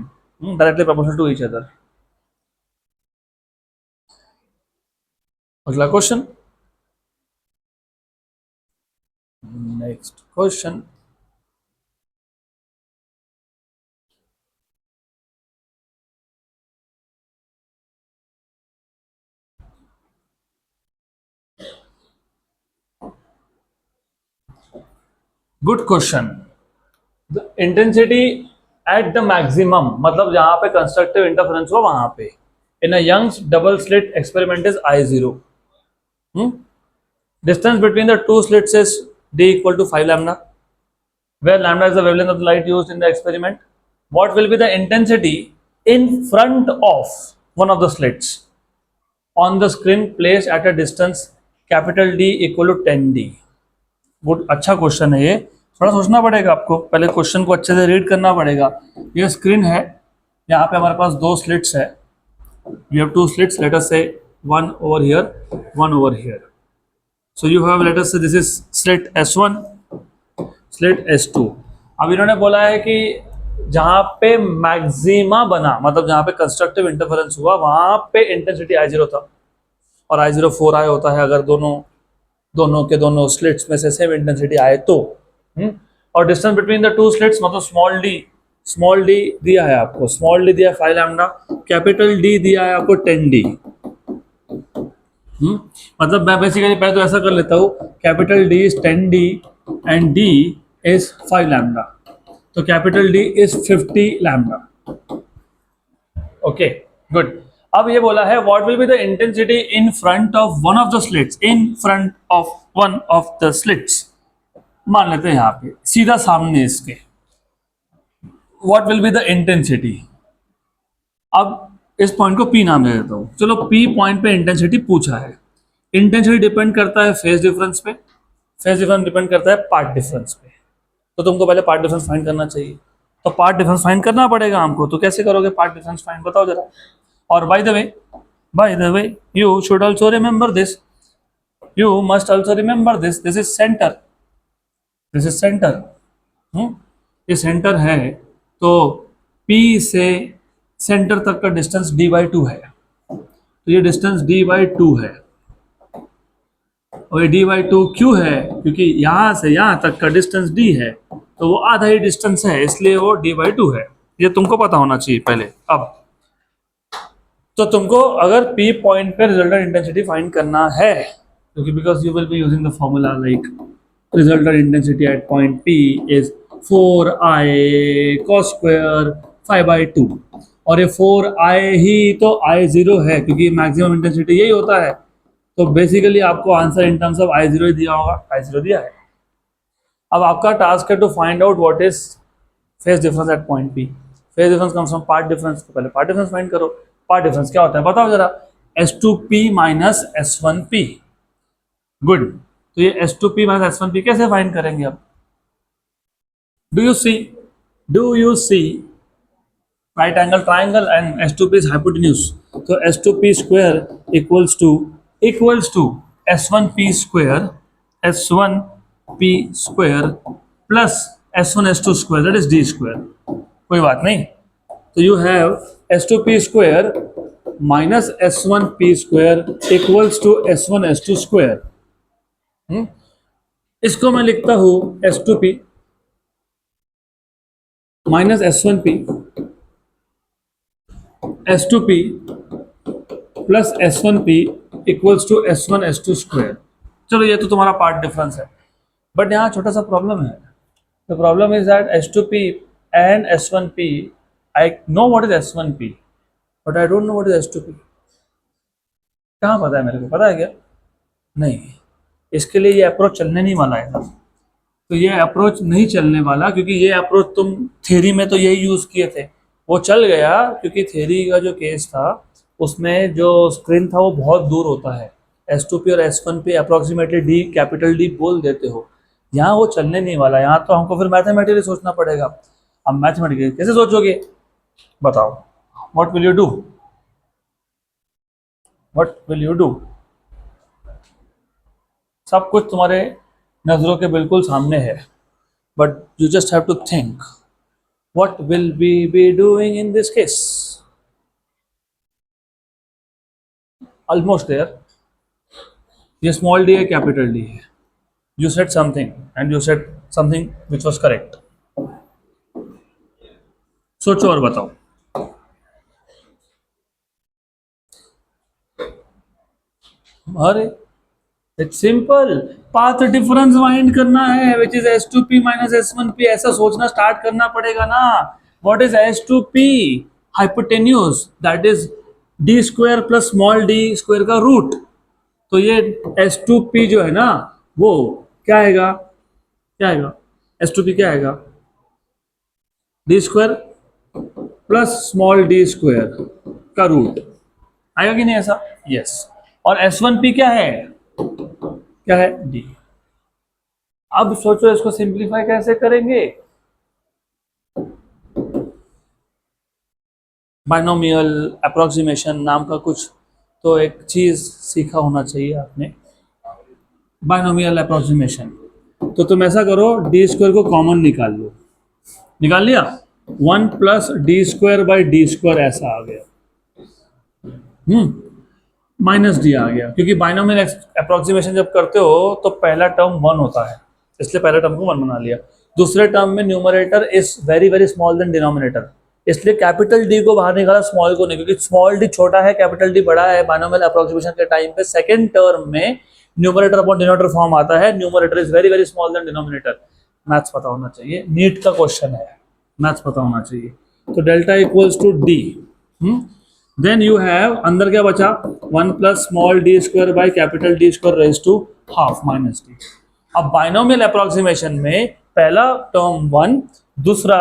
directly proportional to each other. अगला question, next question, good question. The intensity at the maximum, मतलब जहां पे constructive interference हुआ वहां पे, in a Young's double slit experiment is I0। Distance between the two slits is D equal to 5 lambda, where lambda is the wavelength of the light used in the experiment. What will be the intensity in front of one of the slits on the screen placed at a distance capital D equal to 10D? Good, अच्छा question है ये, थोड़ा सोचना पड़ेगा आपको, पहले question को अच्छे से रीड करना पड़ेगा। ये स्क्रीन है, यहाँ पे हमारे पास दो स्लिट्स है, we have two slits, let us say one over here, one over here. So you have, let us say this is slit S1, slit S2। अब इन्होंने बोला है कि जहाँ पे मैक्सिमा बना, मतलब जहाँ पे कंस्ट्रक्टिव इंटरफेरेंस हुआ वहाँ पे इंटेंसिटी I0 था, और I0 4I होता है अगर दोनों के दोनों स्लिट्स में से सेम इंटेंसिटी आए तो। और distance between the two slits, मतलब स्मॉल डी दिया है आपको, स्मॉल डी दिया है 5 लैम्डा, कैपिटल डी दिया है आपको 10D। मतलब मैं बेसिकली पहले तो ऐसा कर लेता हूँ, capital D is 10D and D is 5 lambda, तो capital D is 50 lambda. Okay good. अब ये बोला है what will be the intensity in front of one of the slits, in front of one of the slits, मान लेते हैं यहाँ पे सीधा सामने इसके, what will be the intensity. अब इस पॉइंट को P नाम दे देता हूँ, चलो P पॉइंट पे इंटेंसिटी पूछा है। इंटेंसिटी डिपेंड करता है फेज डिफरेंस पे, फेज डिफरेंस डिपेंड करता है पार्ट डिफरेंस पे, तो तुमको पहले पार्ट डिफरेंस फाइंड करना चाहिए, तो पार्ट डिफरेंस फाइंड करना पड़ेगा हमको। तो कैसे करोगे पार्ट डिफरेंस फाइंड, बताओ जरा। और by the way you should also remember this, you must also remember this, this is center, this is center। ये सेंटर है, तो P से सेंटर तक का डिस्टेंस D/2 है, तो ये डिस्टेंस D/2 है, और ये D/2 क्यों है? क्योंकि यहाँ से यहाँ तक का डिस्टेंस D है, तो वो आधा ही डिस्टेंस है, इसलिए वो D/2 है। ये तुमको पता होना चाहिए पहले। अब तो तुमको अगर P पॉइंट पे रिजल्टेंट इंटेंसिटी फाइंड करना है, क्योंकि because you will be using the formula like resultant intensity at point P is 4I cos square 5/2, और ये 4i ही तो I0 है क्योंकि मैक्सिमम इंटेंसिटी यही होता है। तो बेसिकली आपको answer in terms of I0 ही दिया होगा, I0 दिया है। अब आपका टास्क है to find out what is phase difference at point P। Phase difference comes from path difference, तो पहले पार्ट डिफरेंस फाइंड करो। पार्ट डिफरेंस क्या होता है बताओ जरा। S2P minus S1P। गुड, तो ये S2P माइनस S1P कैसे फाइंड करेंगे अब? Do you see right angle triangle and S2P is hypotenuse, so S2P square equals to S1P square plus S1 S2 square, that is D square। कोई बात नहीं, तो you have S2P square minus S1P square equals to S1 S2 square। इसको मैं लिखता हूं S2P minus S1P S2P plus S1P equals to S1 S2 square. चलो ये तो तुम्हारा पार्ट डिफरेंस है, बट यहाँ छोटा सा प्रॉब्लम है। The problem is that S2P and S1P, I know what is S1P but I don't know what is S2P। कहाँ पता है मेरे को, पता है क्या? नहीं, इसके लिए ये अप्रोच चलने नहीं वाला है। तो ये अप्रोच नहीं चलने वाला क्योंकि ये अप्रोच तुम थ्योरी में तो यही यूज़ किए थे, वो चल गया क्योंकि थ्योरी का जो केस था उसमें जो स्क्रीन था वो बहुत दूर होता है। S2P और S1P approximately D capital D बोल देते हो, यहाँ वो चलने नहीं वाला। यहाँ तो हमको फिर मैथमेटिकली सोचना पड़ेगा। अब मैथमेटिकली कैसे सोचोगे बताओ? What will you do? What will you do? सब कुछ तुम्हारे नज़रों के बिल्कुल सामने है, but you just have to think what will we be doing in this case? Almost there। ये small d है, capital D है। You said something and you said something which was correct। सोचो और बताओ। अरे it's simple, path difference find करना है which is S2P minus S1P। ऐसा सोचना स्टार्ट करना पड़ेगा ना। What is S2P? Hypotenuse, that is D square plus small d square का रूट। तो ये S2P जो है ना वो क्या आएगा? क्या आएगा? S2P क्या आएगा? D square plus small d square का रूट आएगा कि नहीं ऐसा? यस। और S1P क्या है? क्या है? D। अब सोचो इसको सिंप्लीफाई कैसे करेंगे? बाइनोमियल अप्रोक्सीमेशन नाम का कुछ तो एक चीज सीखा होना चाहिए आपने, बाइनोमियल अप्रोक्सीमेशन। तो तुम ऐसा करो, D स्क्वायर को कॉमन निकाल लो। निकाल लिया? 1 plus D square by D square ऐसा आ गया। माइनस D आ गया क्योंकि बाइनोमियल अप्रोक्सीमेशन जब करते हो तो पहला टर्म 1 होता है, इसलिए पहला टर्म को 1 बना लिया। दूसरे टर्म में numerator is very very small then denominator, इसलिए कैपिटल D को बाहर निकाला, स्मॉल को नहीं, क्योंकि स्मॉल d छोटा है, कैपिटल D बड़ा है। बाइनोमियल अप्रोक्सीमेशन के टाइम पे सेकंड टर्म में न्यूमरेटर अपॉन डिनोमिनेटर फॉर्म आता है। Numerator is very very small then denominator. Maths पता होना चाहिए, नीट का क्वेश्चन है, मैथ्स पता होना चाहिए। तो delta equals to D। Then you have अंदर क्या बचा? 1 plus small d square by capital D square raise to half minus D। अब बाइनोमियल अप्रोक्सीमेशन में पहला टर्म 1, दूसरा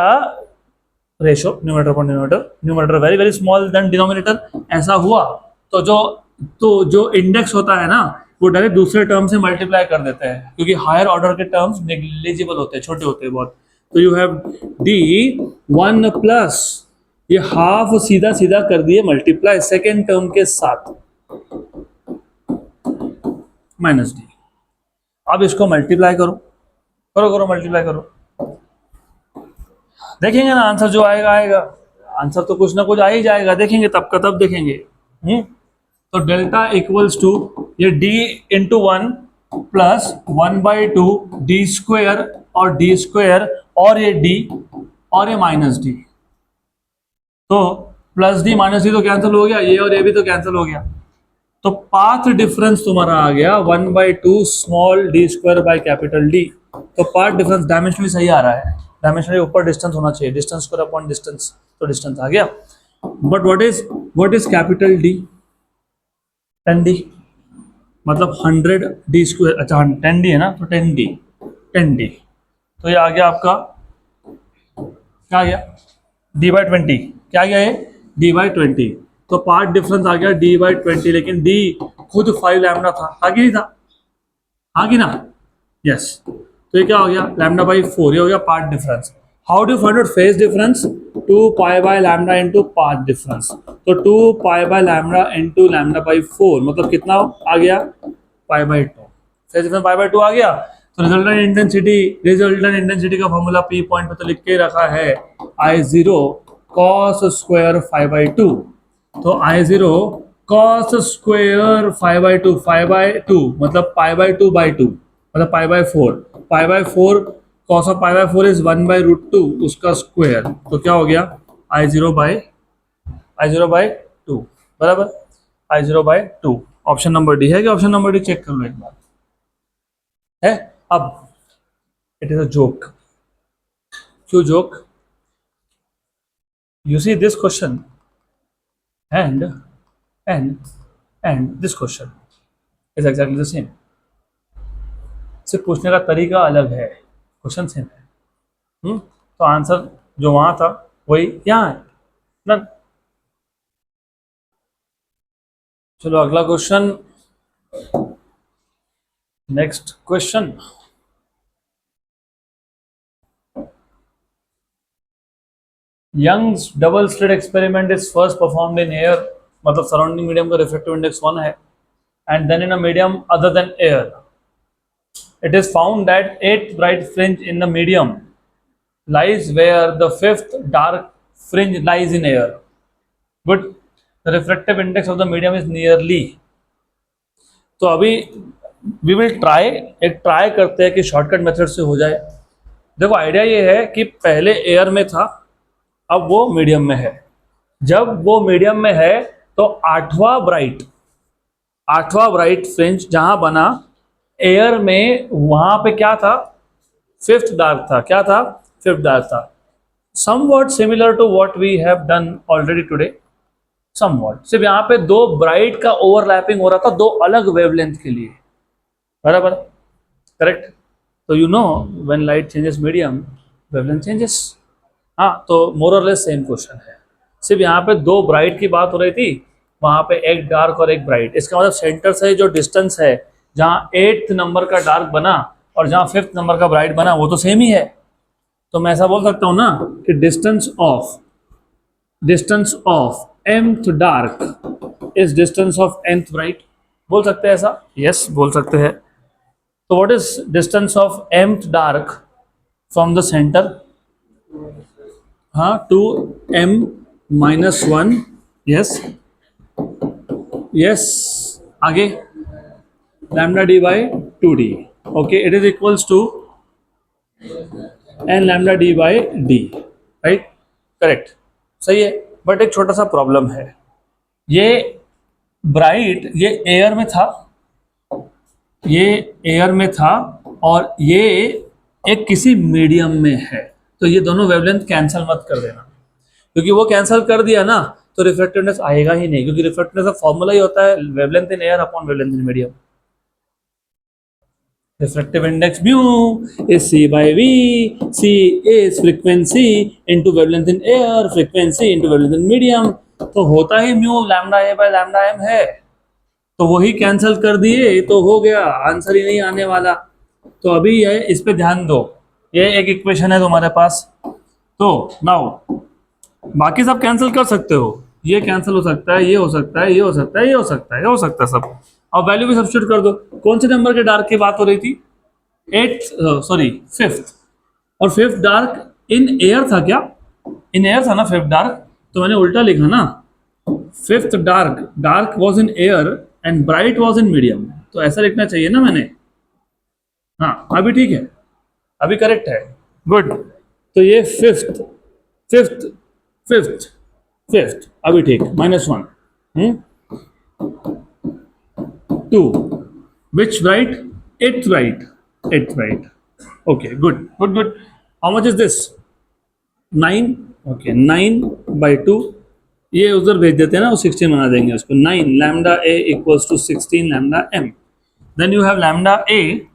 ratio numerator upon denominator, numerator very very small then denominator, ऐसा हुआ तो जो इंडेक्स होता है ना वो डायरेक्ट दूसरे टर्म से मल्टीप्लाई कर देते हैं क्योंकि हायर ऑर्डर के टर्म्स नेग्लिजिबल होते हैं, छोटे होते हैं बहुत। तो यू हैव D 1 प्लस ये हाफ सीधा सीधा कर दिए मल्टीप्लाई सेकेंड टर्म के साथ माइनस D। अब इसको मल्टीप्लाई करो मल्टीप्लाई करो, देखेंगे ना आंसर जो आएगा आएगा। आंसर तो कुछ ना कुछ आ ही जाएगा, देखेंगे तब का तब देखेंगे। तो डेल्टा इक्वल्स टू ये D into 1 plus 1/2 D square और D स्क्वायर और ये D और ये माइनस D। तो प्लस D माइनस D तो कैंसिल हो गया, ये और ये भी तो कैंसिल हो गया। तो पाथ डिफरेंस तुम्हारा आ गया 1/2 small d square by capital D। तो पाथ डिफरेंस डायमेंशनली सही आ रहा है, डायमेंशनली ऊपर डिस्टेंस होना चाहिए, डिस्टेंस स्क्वायर अपॉन डिस्टेंस तो डिस्टेंस आ गया. But what is capital D? 10d, मतलब 100d². अच्छा 10d है ना, तो 10d. तो ये आ गया आपका, क्या आ गया, d/20. क्या आ गया ये? d/20. तो पार्ट डिफरेंस आ गया d/20, लेकिन d खुद 5 लैम्डा था कि नहीं था? हाँ कि ना? यस. तो ये क्या हो गया? λ/4. ये हो गया path difference. How do find out phase difference? 2π/λ into path difference. तो 2π/λ इंटू λ/4 मतलब कितना आ गया? π/2. फेज डिफरेंस π/2 आ गया. तो रिजल्टेंट इंटेंसिटी का फॉर्मूला पी पॉइंट पे तो लिख के रखा है I0 cos स्क्वायर 5/2. तो I0 cos स्क्वायर 5/2 मतलब π/2/2 मतलब π/4. π/4 cos ऑफ π/4 इज 1/√2 उसका स्क्वायर. तो क्या हो गया? I0/2 बराबर. I0/2. ऑप्शन नंबर डी है कि ऑप्शन नंबर डी? चेक कर लो एक बार. है. अब इट इज अ जोक. क्यों joke? You see this question and this question is exactly the same. सिर्फ पूछने का तरीका अलग है, क्वेश्चन सेम है. तो आंसर जो वहां था वही यहाँ है. डन. चलो अगला question. Next question. Young's double slit experiment is first performed in air, मतलब सराउंडिंग मीडियम का रिफ्रैक्टिव इंडेक्स 1 है, and then in a medium other than air. It is found that 8th bright fringe in the medium lies where the 5th dark fringe lies in air. Good. The refractive index of the medium is nearly. तो अभी we will try, एक try करते हैं कि shortcut method से हो जाए. देखो आइडिया ये है कि पहले एयर में था, अब वो मीडियम में है. जब वो मीडियम में है तो आठवां ब्राइट फ्रिंज जहां बना एयर में, वहां पे क्या था? 5th डार्क था. क्या था? 5th डार्क था. Somewhat similar to what we have done already today. Somewhat. सिर्फ यहाँ पे दो ब्राइट का ओवरलैपिंग हो रहा था, दो अलग वेवलेंथ के लिए. बराबर. करेक्ट. तो you know when light changes medium, wavelength changes. हाँ, तो मोर और लेस सेम क्वेश्चन है. सिर्फ यहाँ पे दो ब्राइट की बात हो रही थी, वहां पे एक डार्क और एक ब्राइट. इसका मतलब सेंटर से जो डिस्टेंस है, जहां 8th नंबर का डार्क बना और जहां 5th नंबर का ब्राइट बना, वो तो सेम ही है. तो मैं ऐसा बोल सकता हूं ना कि distance of mth dark is distance of nth bright. बोल सकते हैं ऐसा? यस, बोल सकते हैं. तो what is distance of mth dark from the centre? हाँ, 2m-1. यस. आगे λd/2d. okay, it is equals to n λd/d. Right. Correct. सही है. बट एक छोटा सा प्रॉब्लम है. ये ब्राइट ये एयर में था और ये एक किसी मीडियम में है. तो ये दोनों वेवलेंथ कैंसिल मत कर देना, क्योंकि वो कैंसिल कर दिया ना तो रिफ्रैक्टिवनेस आएगा ही नहीं, क्योंकि रिफ्रैक्टिवनेस का फॉर्मूला ही होता है wavelength in air upon wavelength in medium. Refractive index mu is C/V. C is frequency into wavelength in air, frequency into wavelength in medium. तो होता ही mu λ/m है. तो वही कैंसिल कर दिए तो हो गया, आंसर ही नहीं आने वाला. तो अभी ये इस पे ध्यान दो. ये एक इक्वेशन है तुम्हारे पास. तो नाउ बाकी सब कैंसिल कर सकते हो. ये कैंसिल हो सकता है, ये हो सकता है, ये हो सकता है, ये हो सकता है, ये हो सकता है सब. और वैल्यू भी सब्स्टिट्यूट कर दो. कौन से नंबर के डार्क की बात हो रही थी? 5th. और 5th डार्क इन एयर था क्या? इन एयर था ना 5th डार्क. तो मैंने उल्टा लिखा ना. 5th dark was in air and bright was in medium. तो ऐसा लिखना चाहिए ना मैंने. हाँ, अभी ठीक है, अभी करेक्ट है. गुड. तो ये 5th अभी ठीक. -1. 2. Which bright? 8th bright. Okay, good. How much is this? 9. Okay 9/2 ये उधर भेज देते हैं ना, वो 16 बना देंगे उसको. 9 lambda A equals to 16 lambda M. Then you have lambda A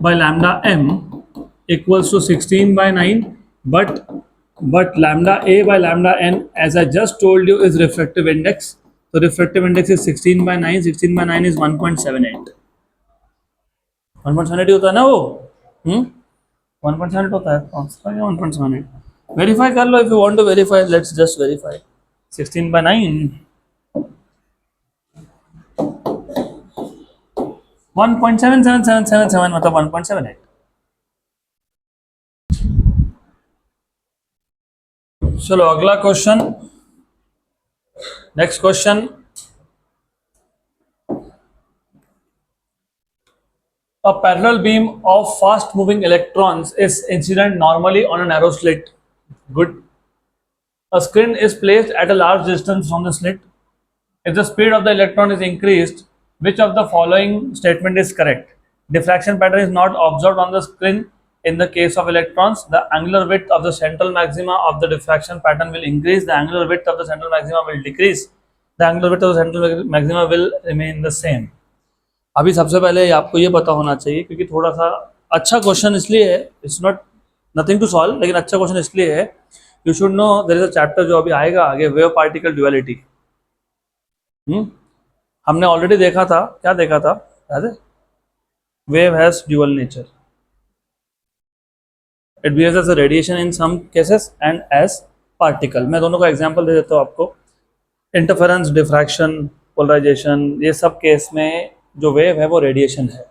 by lambda m equals to 16 by 9, but lambda a by lambda n, as I just told you, is refractive index. So refractive index is 16 by 9. 16 by 9 is 1.78. 1.78 होता है ना वो. 1.78 होता है. 1.78. Verify कर लो if you want to verify. Let's just verify. 16 by 9 1.7777 मतलब 1.78. चलो अगला question. Next question. A parallel beam of fast moving electrons is incident normally on a narrow slit. Good. A screen is placed at a large distance from the slit. If the speed of the electron is increased, which of the following statement is correct? Diffraction pattern is not observed on the screen. In the case of electrons, the angular width of the central maxima of the diffraction pattern will increase. The angular width of the central maxima will decrease. The angular width of the central maxima will remain the same. अभी सबसे पहले आपको ये पता होना चाहिए, क्योंकि थोड़ा सा अच्छा क्वेश्चन इसलिए है, it's not nothing to solve, लेकिन अच्छा क्वेश्चन इसलिए है, you should know there is a chapter जो अभी आएगा आगे, वेव पार्टिकल ड्युअलिटी. हमने ऑलरेडी देखा था. क्या देखा था याद है? Wave has dual nature. It behaves as a radiation in some cases and as particle. मैं दोनों का एग्जांपल दे देता हूँ आपको. इंटरफेरेंस, डिफ्रैक्शन, पोलराइजेशन, ये सब केस में जो वेव है वो रेडिएशन है.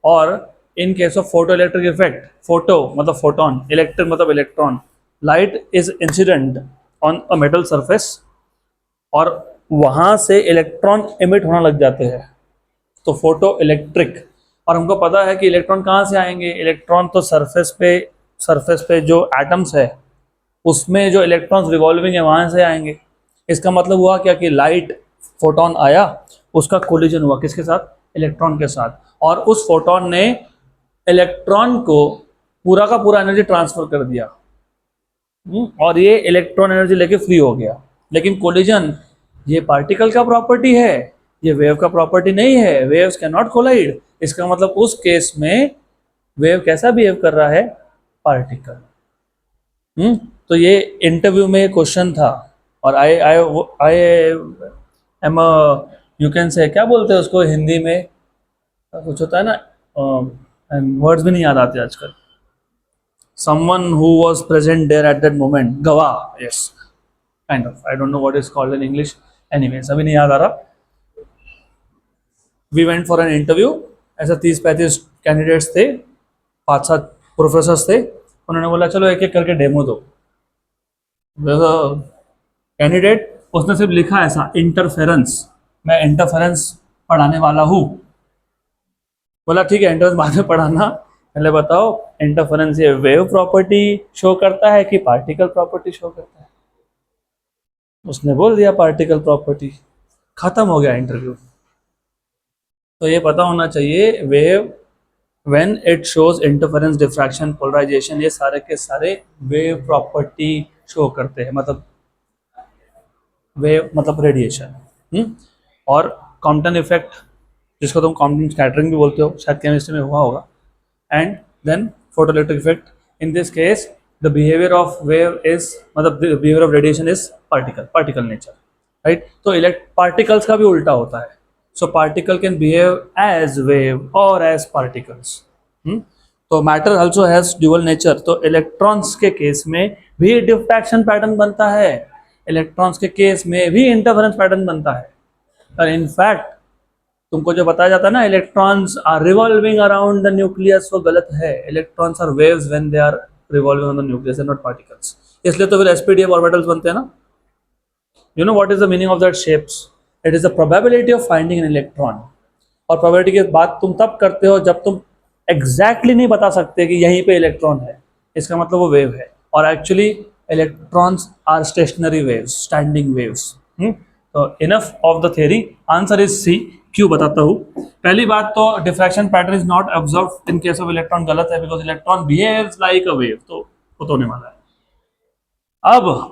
और इन case of photo electric effect, photo मतलब फोटोन, इलेक्ट्रिक मतलब electron, light is incident on a metal surface और वहाँ से इलेक्ट्रॉन इमिट होना लग जाते हैं, तो फोटो इलेक्ट्रिक. और हमको पता है कि इलेक्ट्रॉन कहाँ से आएंगे. इलेक्ट्रॉन तो सरफेस पे जो एटम्स है उसमें जो इलेक्ट्रॉन्स रिवॉल्विंग है वहाँ से आएंगे. इसका मतलब हुआ क्या कि लाइट फोटोन आया, उसका कोलिजन हुआ किसके साथ? इलेक्ट्रॉन के साथ. और उस फोटोन ने इलेक्ट्रॉन को पूरा का पूरा एनर्जी ट्रांसफर कर दिया और ये इलेक्ट्रॉन एनर्जी लेके फ्री हो गया. लेकिन कोलिजन ये पार्टिकल का प्रॉपर्टी है, ये वेव का प्रॉपर्टी नहीं है. Waves can not collide. इसका मतलब उस केस में वेव कैसा बिहेव कर रहा है? पार्टिकल. तो ये इंटरव्यू में क्वेश्चन था. और I am you can say, क्या बोलते हैं उसको हिंदी में, कुछ होता है ना, वर्ड्स भी नहीं याद आते आजकल. Someone who was present there at that moment, गवाह. Yes, kind of. I don't know what is called in English. Anyways अभी नहीं याद आ रहा. We went for an interview. ऐसा 30-35 कैंडिडेट्स थे, 5-7 प्रोफेसर्स थे. उन्होंने बोला चलो एक एक करके डेमो दो. कैंडिडेट उसने सिर्फ लिखा ऐसा, इंटरफेरेंस, मैं इंटरफेरेंस पढ़ाने वाला हूँ. बोला ठीक है, इंटरफेरेंस बाद में पढ़ाना, पहले बताओ इंटरफेरेंस ये वेव प्रॉपर्टी शो करता है कि पार्टिकल प्रॉपर्टी शो करता है. उसने बोल दिया पार्टिकल प्रॉपर्टी. खत्म हो गया इंटरव्यू. तो ये पता होना चाहिए, wave when it shows interference, diffraction, polarisation, ये सारे के सारे वेव प्रॉपर्टी शो करते हैं. मतलब वेव मतलब रेडिएशन. और कॉम्पटन इफेक्ट, जिसको तुम कॉम्पटन स्कैटरिंग भी बोलते हो, शायद केमिस्ट्री में हुआ होगा. And then photoelectric effect. In this case the behaviour of wave is, मतलब the behaviour of radiation is particle nature, right. तो पार्टिकल्स का भी उल्टा होता है. So particle can behave as wave और एज पार्टिकल्स. तो matter also has dual nature. तो इलेक्ट्रॉन्स के केस में भी डिफ्रैक्शन पैटर्न बनता है, इलेक्ट्रॉन्स के केस में भी इंटरफेरेंस पैटर्न बनता है. और इनफैक्ट तुमको जो बताया जाता है ना, electrons are revolving around the nucleus, वो गलत है. Electrons are waves when they are revolving on the nucleus and not particles. इसलिए तो फिर एसपीडीएफ ऑर्बिटल्स बनते हैं ना. You know what is the meaning of that shapes? It is the probability of finding an electron. और probability की बात तुम तब करते हो जब तुम एग्जैक्टली नहीं बता सकते कि यहीं पे इलेक्ट्रॉन है, इसका मतलब वो वेव है. और actually electrons are stationary waves, standing waves. तो enough of the theory. Answer is C. क्यों बताता हूँ. पहली बात तो diffraction pattern is not observe in case of electron गलत है, because electron behaves like a wave. तो पुट होने वाला है। अब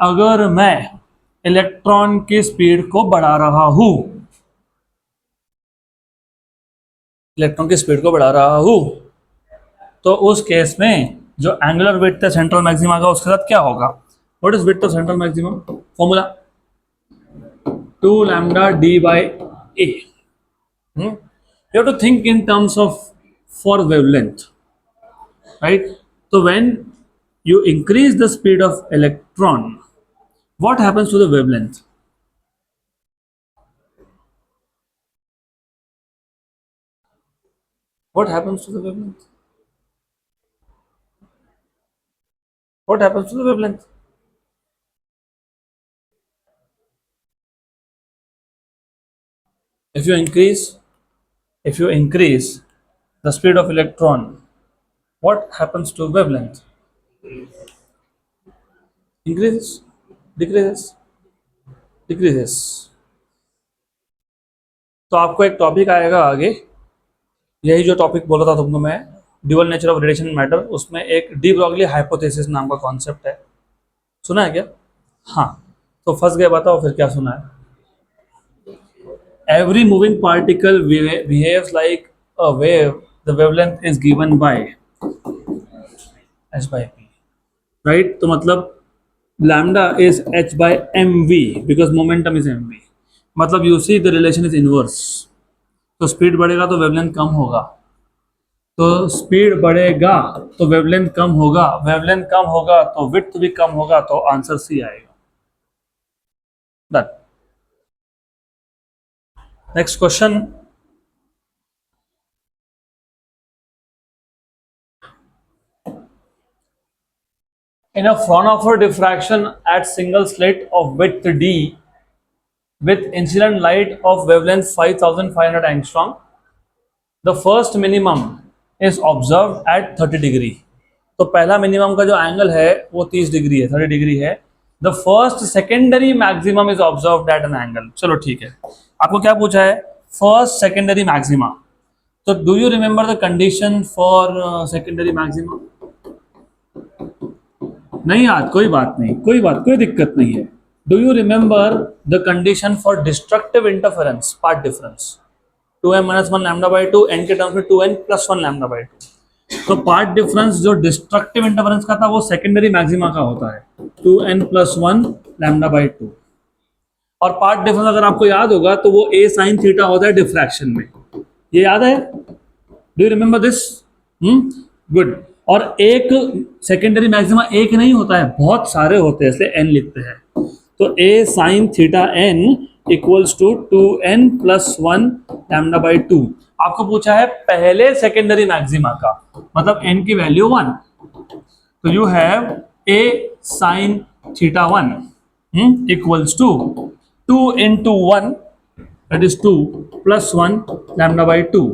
अगर मैं इलेक्ट्रॉन की स्पीड को बढ़ा रहा हूं, इलेक्ट्रॉन की स्पीड को बढ़ा रहा हूं, तो उस केस में जो एंगुलर विड्थ है सेंट्रल मैक्सिमा का, उसके साथ क्या होगा? What is width of central maxima? Formula 2 lambda d by a. You have to think in terms of for wavelength, right? So when you increase the speed of electron, what happens to the wavelength? What happens to the wavelength? What happens to the wavelength? If you increase the speed of electron, what happens to wavelength? Increases, decreases, decreases. तो आपको एक topic आएगा आगे, यही जो topic बोला था तुमको मैं, dual nature of radiation matter, उसमें एक डी ब्रॉगली हाइपोथेसिस नाम का कॉन्सेप्ट है, सुना है क्या? हाँ, तो फंस गए, बताओ फिर क्या सुना है? Every moving particle behaves like a wave. The wavelength is given by h by p, right? तो मतलब lambda is h by mv because momentum is mv. मतलब you see the relation is inverse. तो speed बढ़ेगा तो wavelength कम होगा, तो speed बढ़ेगा तो वेवलेंथ कम होगा, वेवलेंथ कम होगा तो विड्थ भी कम होगा, तो आंसर सी आएगा। Done. Next question, in a Fraunhofer diffraction at single slit of width d with incident light of wavelength 5500 angstrom, the first minimum is observed at 30 degree. तो पहला minimum का जो एंगल है वो 30 डिग्री है, 30 degree है। The first secondary maximum is observed at an angle. चलो ठीक है, आपको क्या पूछा है? First secondary maxima. तो do you remember the condition for secondary maxima? नहीं याद, कोई बात नहीं, कोई दिक्कत नहीं है। Do you remember the condition for destructive interference, path difference? 2m - 1 lambda by 2, n के टर्म्स में 2n + 1 लैम्डा बाई 2। तो पार्ट डिफरेंस जो डिस्ट्रक्टिव इंटरफेरेंस का था वो सेकेंडरी मैक्सिमा का होता है, 2n + 1 लैम्डा बाई 2। और पार्ट डिफरेंस अगर आपको याद होगा तो वो a sin थीटा होता है डिफ्रैक्शन में, ये याद है? Do you remember this? Good. और एक सेकेंडरी मैक्सिमा एक नहीं होता है, बहुत सारे होते हैं, इसलिए n लिखते हैं। तो a sin theta n equals to 2n + 1 lambda by 2। आपको पूछा है पहले सेकेंडरी मैक्सिमा का, मतलब n की वैल्यू 1। तो you have a sin theta 1 equals to 2 × 1 that is 2 + 1 lambda by 2।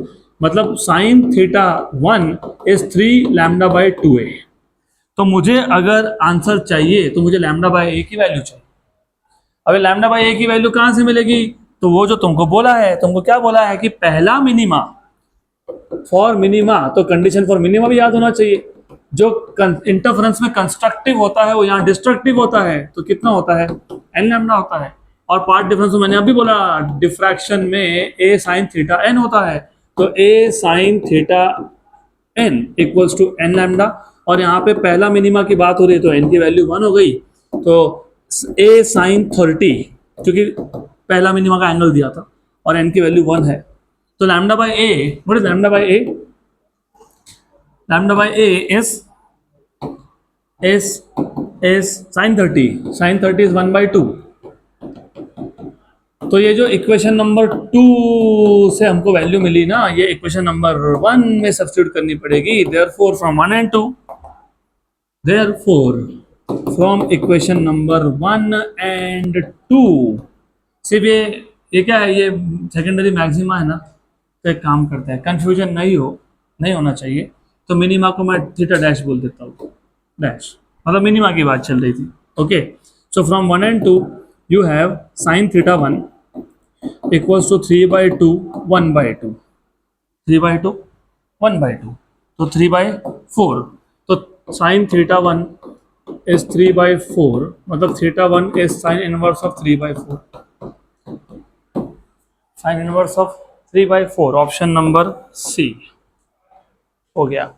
मतलब sin theta 1 is 3 lambda by 2a। तो मुझे अगर आंसर चाहिए तो मुझे लैम्डा बाई a की वैल्यू चाहिए। अभी लैम्डा बाई a की वैल्यू कहां से मिलेगी? तो वो जो तुमको बोला है, तुमको क्या बोला है कि पहला मिनिमा फॉर मिनिमा, तो कंडीशन फॉर मिनिमा भी याद होना चाहिए। जो इंटरफेरेंस में कंस्ट्रक्टिव होता है वो यहाँ डिस्ट्रक्टिव होता है, तो कितना होता है? n लैम्डा होता है। और पार्ट डिफरेंस में मैंने अभी बोला डिफ्रैक्शन में a sin थीटा n होता है, तो a sin theta n equals to n lambda. और यहाँ पे पहला मिनिमा की बात हो रही है तो n की वैल्यू 1 हो गई, तो a sin 30, क्योंकि पहला मिनिमा का एंगल दिया था और n की वैल्यू 1 है, तो lambda by a, what is lambda by a? Lambda by a is sin 30, sin 30 is 1/2। तो ये जो इक्वेशन नंबर 2 से हमको वैल्यू मिली ना, ये इक्वेशन नंबर 1 में सब्स्टिट्यूट करनी पड़ेगी। Therefore from 1 and 2, therefore from equation number 1 and 2, सिर्फ ये क्या है? ये सेकेंडरी मैक्सिमा है ना। तो एक काम करते हैं, कंफ्यूजन नहीं होना चाहिए, तो मिनिमा को मैं थीटा डैश बोल देता हूँ, डैश मतलब मिनिमा की बात चल रही थी। Okay, so from 1 and 2 you have sin theta 1 equals to 3/2 1/2, 3/2 1/2, तो 3/4। तो साइन थीटा वन इज 3/4, मतलब theta one is sine inverse of 3/4, sine inverse of 3/4, option number C हो गया।